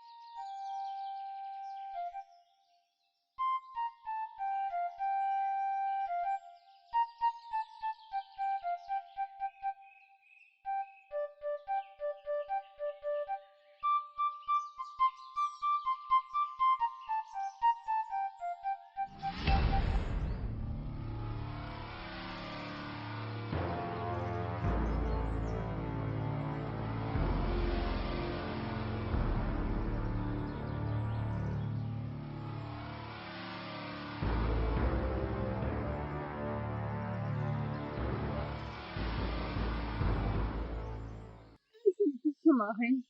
Ma reine.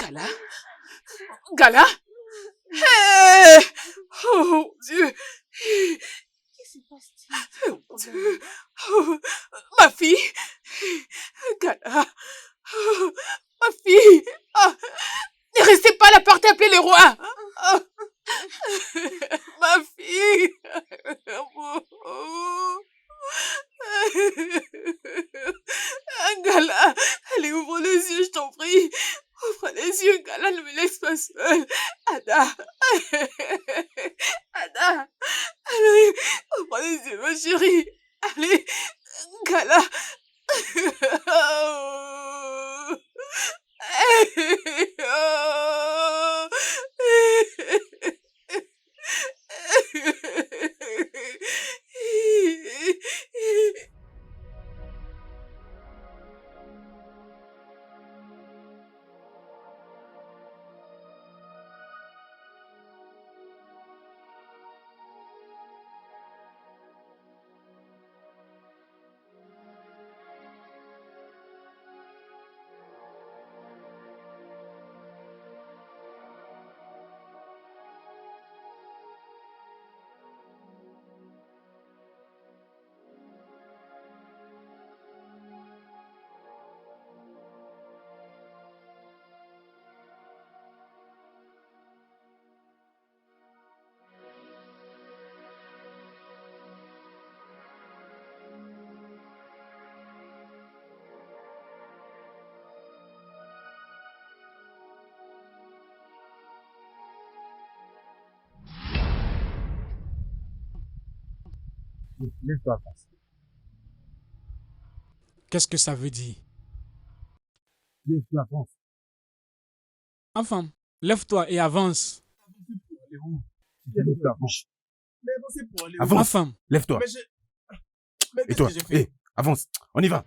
Gala? Gala? Hey! Oh, Dieu! Qu'est-ce qui se passe-t-il? Oh, Dieu! Oh, ma fille! Gala! Oh, ma fille! Ah, ne restez pas à la porte, appelez les rois! Ah, ma fille! Gala, allez, ouvre les yeux, je t'en prie. Ouvre les yeux, Gala, ne me laisse pas seule. Ada. Ada. Allez, ouvre les yeux, ma chérie. Allez, Gala. Lève-toi, avance. Qu'est-ce que ça veut dire? Lève-toi, avance. Enfant, lève-toi et avance. Lève-toi, avance. Mais avancez pour aller où? Avance. Enfant, Lève-toi. Mais Et qu'est-ce toi? que j'ai fait? Hé, avance. On y va.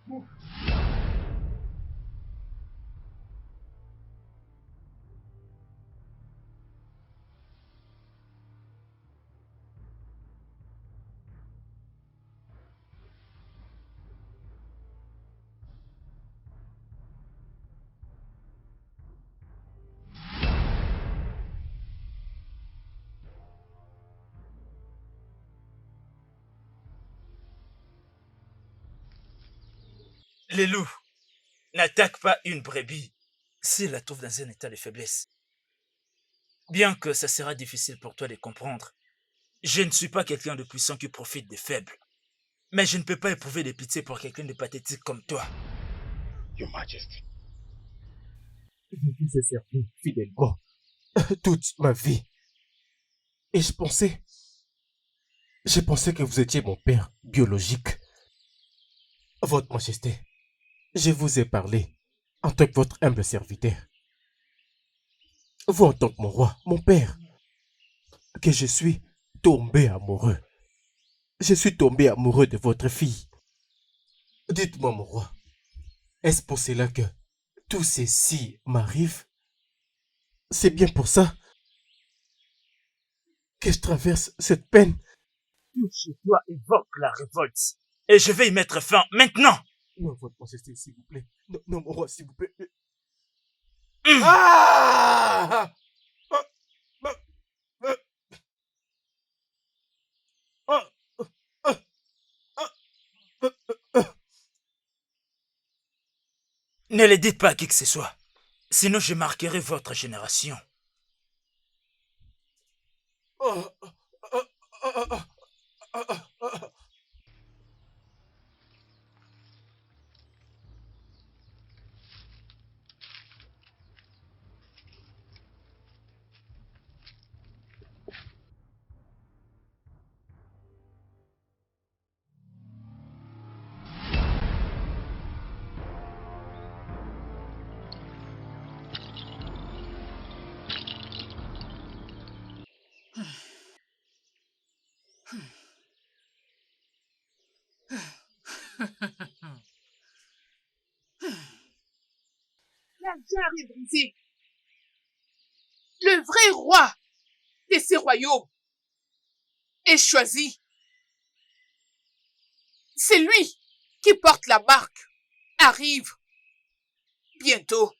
Les loups n'attaquent pas une brebis s'ils la trouvent dans un état de faiblesse. Bien que ça sera difficile pour toi de comprendre, je ne suis pas quelqu'un de puissant qui profite des faibles. Mais je ne peux pas éprouver de pitié pour quelqu'un de pathétique comme toi. Your Majesty. Je vous ai servi fidèlement toute ma vie. Et je pensais que vous étiez mon père biologique. Votre Majesté, je vous ai parlé en tant que votre humble serviteur. Vous en tant que mon roi, mon père, que je suis tombé amoureux. Je suis tombé amoureux de votre fille. Dites-moi, mon roi, est-ce pour cela que tout ceci m'arrive? C'est bien pour ça que je traverse cette peine. Tout chez toi évoque la révolte. Et je vais y mettre fin maintenant. Non, votre majesté, s'il vous plaît. Non, non, mon roi, s'il vous plaît. Ah! Ne le dites pas à qui que ce soit. Sinon je marquerai votre génération. La jarre est brisée. Le vrai roi de ces royaumes est choisi. C'est lui qui porte la marque. Arrive bientôt.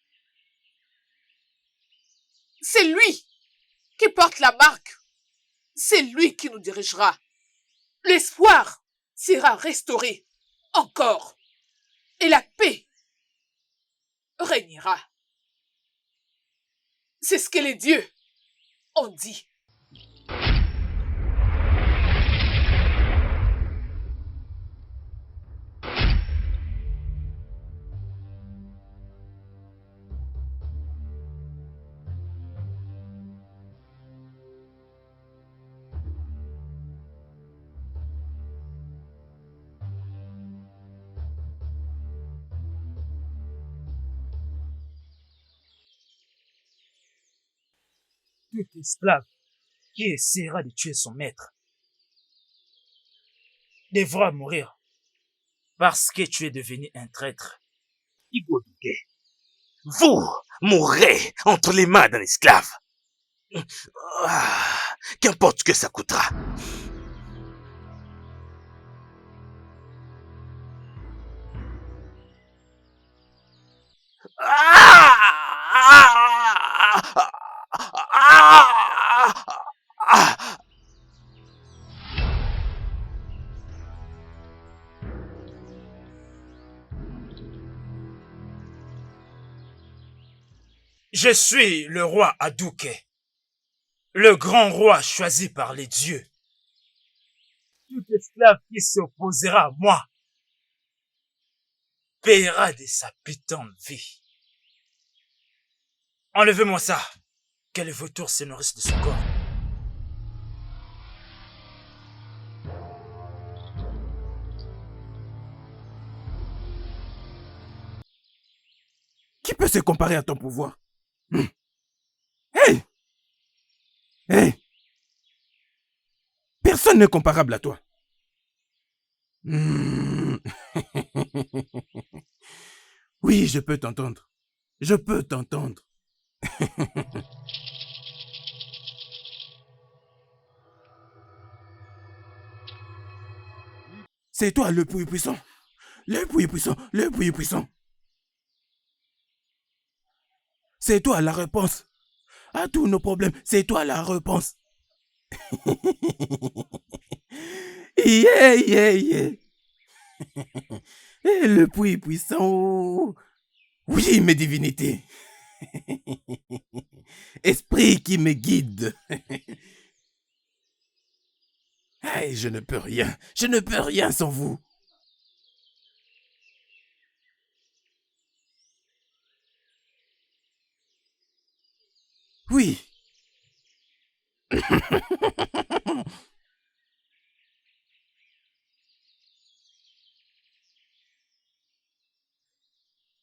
C'est lui qui porte la marque. C'est lui qui nous dirigera. L'espoir sera restauré encore et la paix régnera. C'est ce que les dieux ont dit. Tout esclave qui essaiera de tuer son maître devra mourir parce que tu es devenu un traître. Igwe Odunke, vous mourrez entre les mains d'un esclave. Qu'importe ce que ça coûtera. Je suis le roi Aduke, le grand roi choisi par les dieux. Tout esclave qui s'opposera à moi paiera de sa putain de vie. Enlevez-moi ça, que les vautours se nourrissent de son corps. Qui peut se comparer à ton pouvoir? Hey! Hey! Personne n'est comparable à toi. Oui, je peux t'entendre. Je peux t'entendre. C'est toi le plus puissant. Le plus puissant. Le plus puissant. C'est toi la réponse à tous nos problèmes. C'est toi la réponse. Yeah, yeah, yeah. Et le plus puissant. Oui, mes divinités. Esprit qui me guide. Hey, je ne peux rien. Je ne peux rien sans vous. Oui.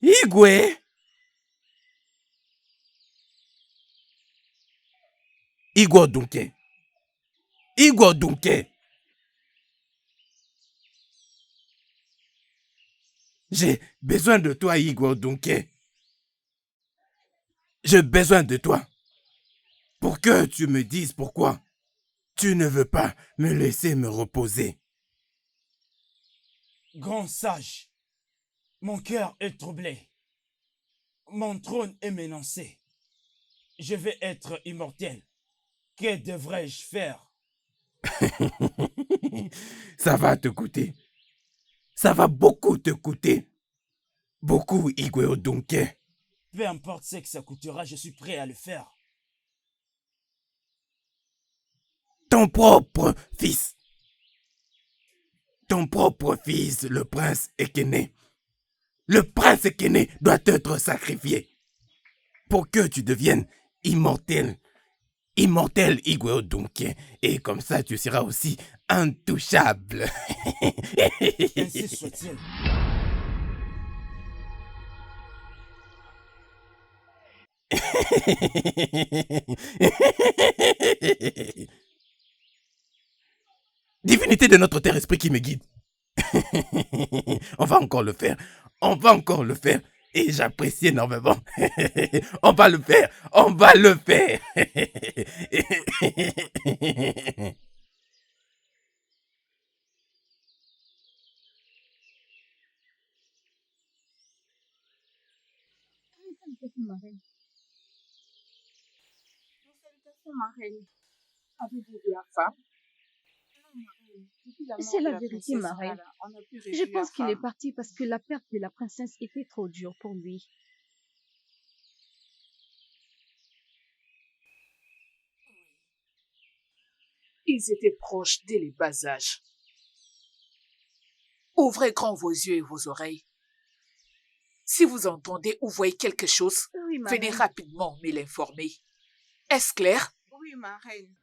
Igwe. Igwe Odunke. Igwe Odunke. J'ai besoin de toi, Igwe Odunke. J'ai besoin de toi. Pour que tu me dises pourquoi tu ne veux pas me laisser me reposer. Grand sage, mon cœur est troublé. Mon trône est menacé. Je vais être immortel. Que devrais-je faire? Ça va te coûter. Ça va beaucoup te coûter. Beaucoup, Igwe Odunke. Peu importe ce que ça coûtera, je suis prêt à le faire. Ton propre fils. Ton propre fils, le prince Ekene. Le prince Ekene doit être sacrifié pour que tu deviennes immortel. Immortel Igwe Odunke. Et comme ça, tu seras aussi intouchable. Ainsi soit-il. Divinité de notre terre, esprit qui me guide. On va encore le faire. On va encore le faire. Et j'apprécie énormément. On va le faire. On va le faire. Oh, ma reine, Avez-vous vu la femme? non, ma reine. Depuis la mort C'est de la la vérité, princesse ma reine. Gala, on n'a plus Je revu la pense qu'il est femme. parti parce que la perte de la princesse était trop dure pour lui. Ils étaient proches dès les bas âges. Ouvrez grand vos yeux et vos oreilles. Si vous entendez ou voyez quelque chose, Oui, ma venez reine. rapidement me l'informer. Est-ce clair? Oui, ma reine.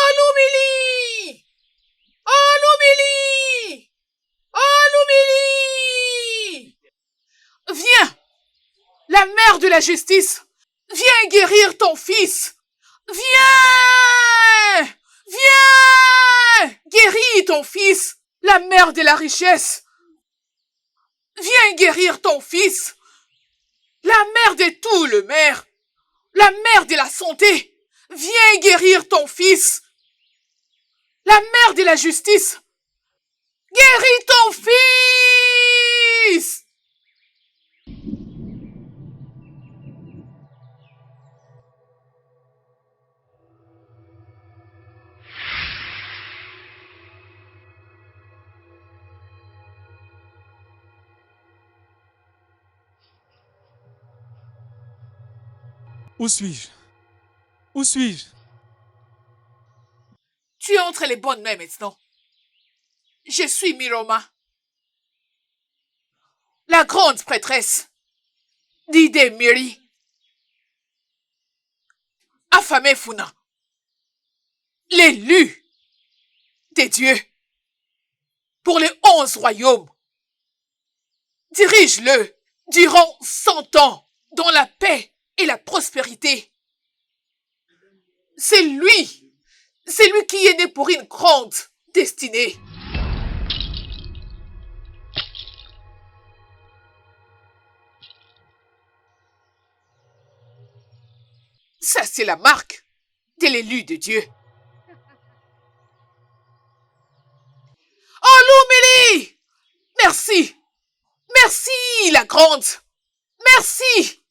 Alumili! Alumili! Alumili! Viens! La mère de la justice! Viens guérir ton fils! Viens! Viens! Guéris ton fils! La mère de la richesse! Viens guérir ton fils! La mère de tout le maire! La mère de la santé! Viens guérir ton fils! La mère de la justice! Guéris ton fils! Où suis-je? Où suis-je? Tu es entre les bonnes mains maintenant. Je suis Miroma, la grande prêtresse d'Ide Miri, affamée Funa, l'élu des dieux pour les 11 royaumes. Dirige-le durant 100 ans dans la paix et la prospérité. C'est lui qui est né pour une grande destinée. Ça, c'est la marque de l'élu de Dieu. Oh, Lumili! Merci! Merci, la grande! Merci!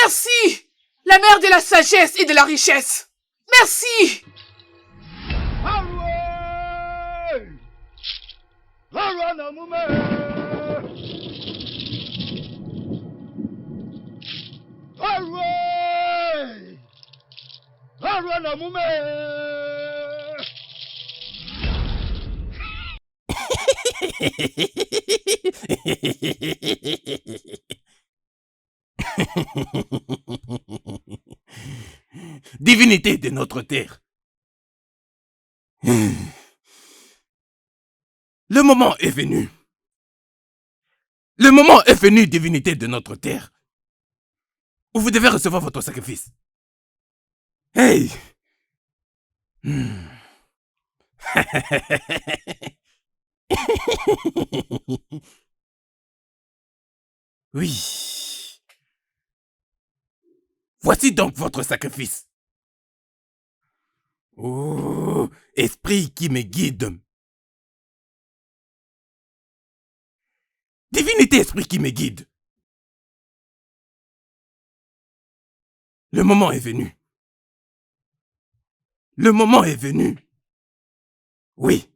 Merci! La mère de la sagesse et de la richesse! Merci! Divinité de notre terre. Le moment est venu. Le moment est venu, divinité de notre terre, où vous devez recevoir votre sacrifice. Hey! Oui. Voici donc votre sacrifice. Oh, esprit qui me guide. Divinité, esprit qui me guide. Le moment est venu. Le moment est venu. Oui.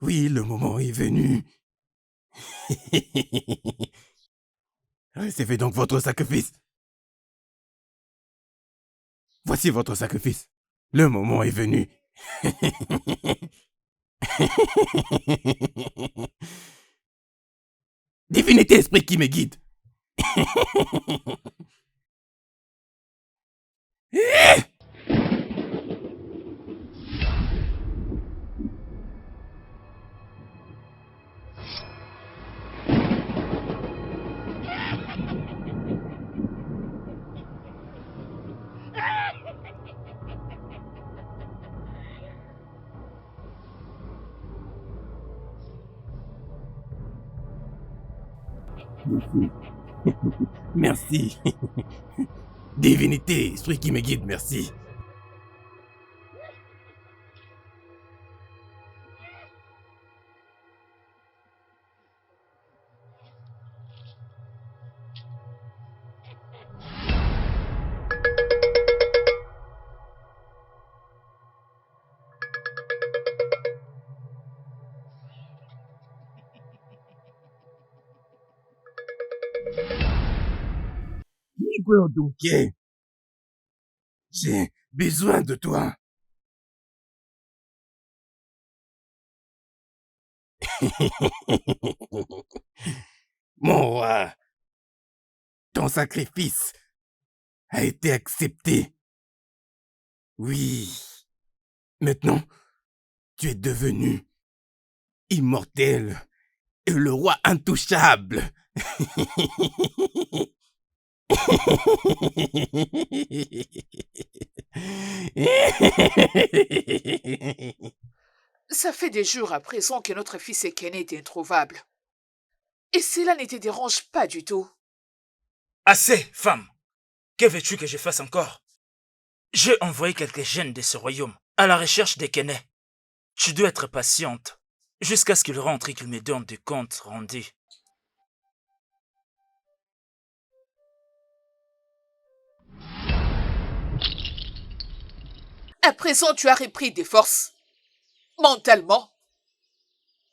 Oui, le moment est venu. Recevez donc votre sacrifice. Voici votre sacrifice. Le moment est venu. Divinité, esprit qui me guide. Merci. Divinité, esprit qui me guide, merci. Miguel Dunque, j'ai besoin de toi. Mon roi, ton sacrifice a été accepté. Oui, maintenant, tu es devenu immortel et le roi intouchable. Ça fait des jours à présent que notre fils Ekene est introuvable. Et cela ne te dérange pas du tout. Assez, femme. Que veux-tu que je fasse encore? J'ai envoyé quelques jeunes de ce royaume à la recherche d'Ekene. Tu dois être patiente jusqu'à ce qu'il rentre et qu'il me donne des comptes rendus. À présent, tu as repris des forces, mentalement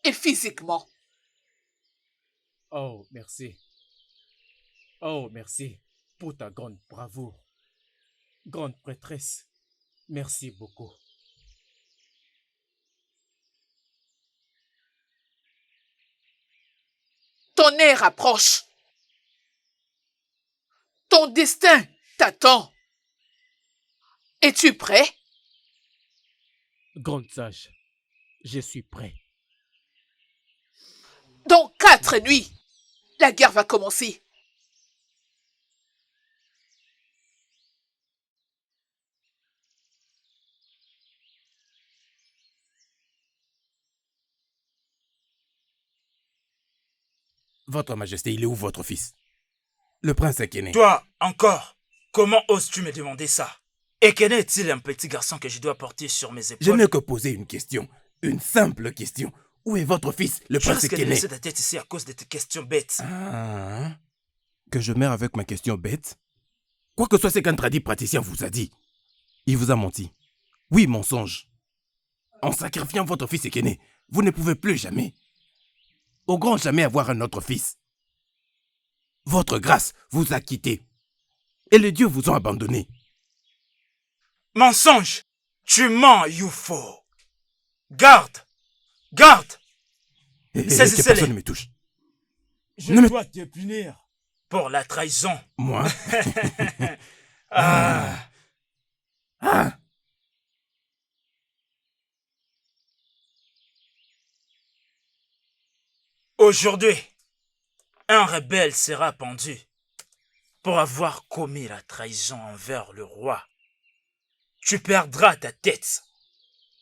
et physiquement. Oh, merci. Oh, merci pour ta grande bravoure. Grande prêtresse, merci beaucoup. Ton heure approche. Ton destin t'attend. Es-tu prêt? Grande sage, je suis prêt. Dans 4 nuits, la guerre va commencer. Votre Majesté, il est où votre fils? Le prince Ekene. Toi, encore, comment oses-tu me demander ça? Ekene est-il un petit garçon que je dois porter sur mes épaules? Je n'ai que posé une question. Une simple question. Où est votre fils, le prince risque de Ekene? laisser ta tête ici à cause de tes questions bêtes. Ah, que je meurs avec ma question bête? Quoi que soit ce qu'un tradit praticien vous a dit, il vous a menti. Oui, mensonge. En sacrifiant votre fils Ekene, vous ne pouvez plus jamais, au grand jamais, avoir un autre fils. Votre grâce vous a quitté. Et les dieux vous ont abandonné. Mensonge! Tu mens, Yufo! Garde! Garde! Que Saisissez-les! personne ne me touche. Je Ne me- dois te punir pour la trahison. Moi? Ah. Ah! Aujourd'hui, un rebelle sera pendu pour avoir commis la trahison envers le roi. Tu perdras ta tête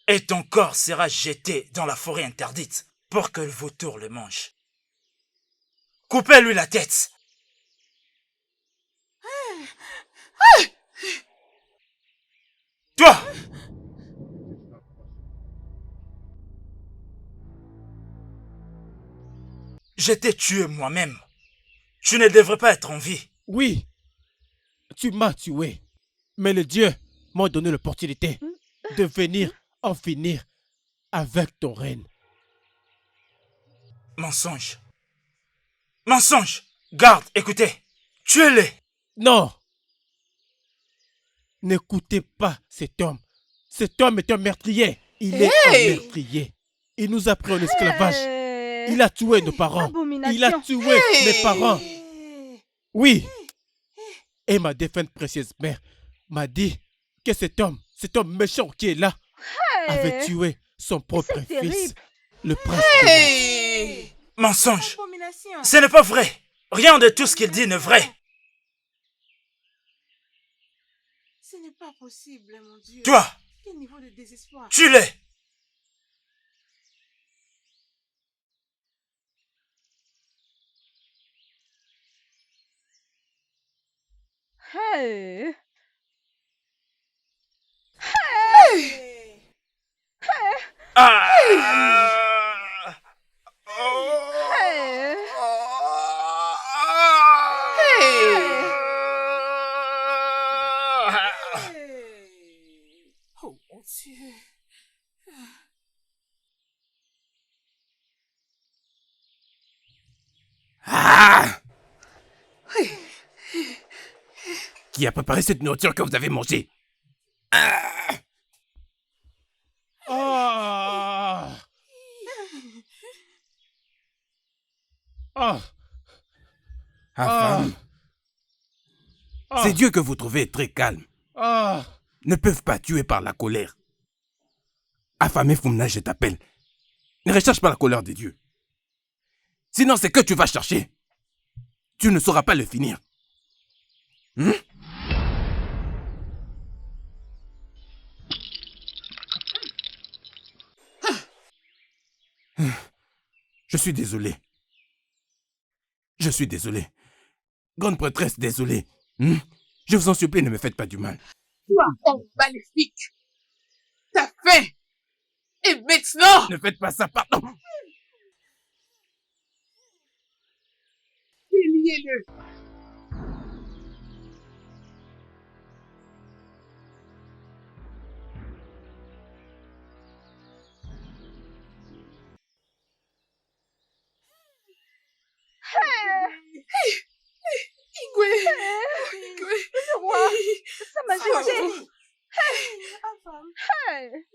et ton corps sera jeté dans la forêt interdite pour que le vautour le mange. Coupez-lui la tête. Toi! Je t'ai tué moi-même. Tu ne devrais pas être en vie. Oui, tu m'as tué. Mais les dieux m'ont donné l'opportunité de venir en finir avec ton règne. Mensonge. Mensonge. Garde, écoutez. Tuez-les. Non! N'écoutez pas cet homme. Cet homme est un meurtrier. Il est un Hey! meurtrier. Il nous a pris en esclavage. Hey. Il a tué nos parents. Abomination. Il a tué mes parents. Oui. Et ma défunte précieuse mère m'a dit que cet homme méchant qui est là, avait tué son propre C'est fils, terrible. le prince. Hey! Mensonge. Abomination. Ce n'est pas vrai. Rien de tout ce qu'il dit n'est vrai. Ce n'est pas possible, mon Dieu. Toi, Quel niveau de désespoir. tu l'es. Hey. Ah. Hey. Oh, mon Dieu. Ah! Qui a préparé cette nourriture que vous avez mangée? Ah! Ah! Ah! Femme, Ah! ces dieux que vous trouvez très calmes Ah! ne peuvent pas tuer par la colère. Affamé Fumna, je t'appelle. Ne recherche pas la colère des dieux. Sinon, c'est que tu vas chercher. Tu ne sauras pas le finir. Hmm? Je suis désolé. Je suis désolé. Grande prêtresse, désolé. Je vous en supplie, ne me faites pas du mal. Toi, homme maléfique! T'as faim! Et maintenant! Ne faites pas ça, pardon. Déliez-le! Igwe! Igwe! Le roi, Sa Majesté. Hey.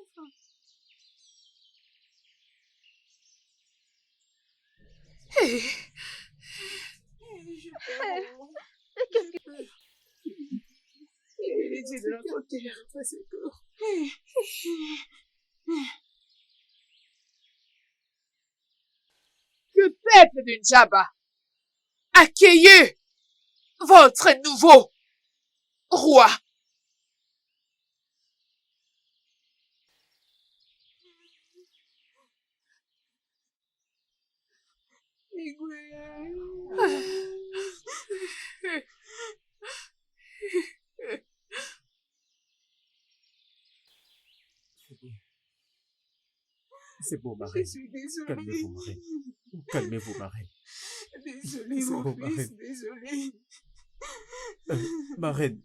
Hey! Hey. Qu'est-ce que... Les dieux de notre terre, fais secours. Le peuple de Njaba, accueillez votre nouveau roi. C'est beau, Marraine. Je suis désolée. Calmez-vous, Marraine. Calmez-vous, Marraine. Désolée, C'est mon bon, fils, Marraine. désolée. Marraine,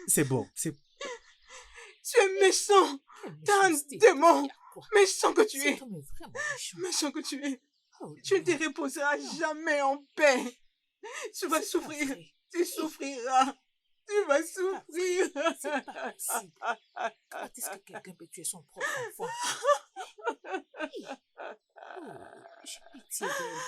c'est bon. Tu es méchant. T'es un démon. Méchant que tu es. Méchant que tu es. Tu ne te reposeras jamais en paix. Tu vas souffrir. Tu souffriras. Tu vas souffrir. C'est pas possible. Quand est-ce que quelqu'un peut tuer son propre enfant? J'ai pitié d'elle.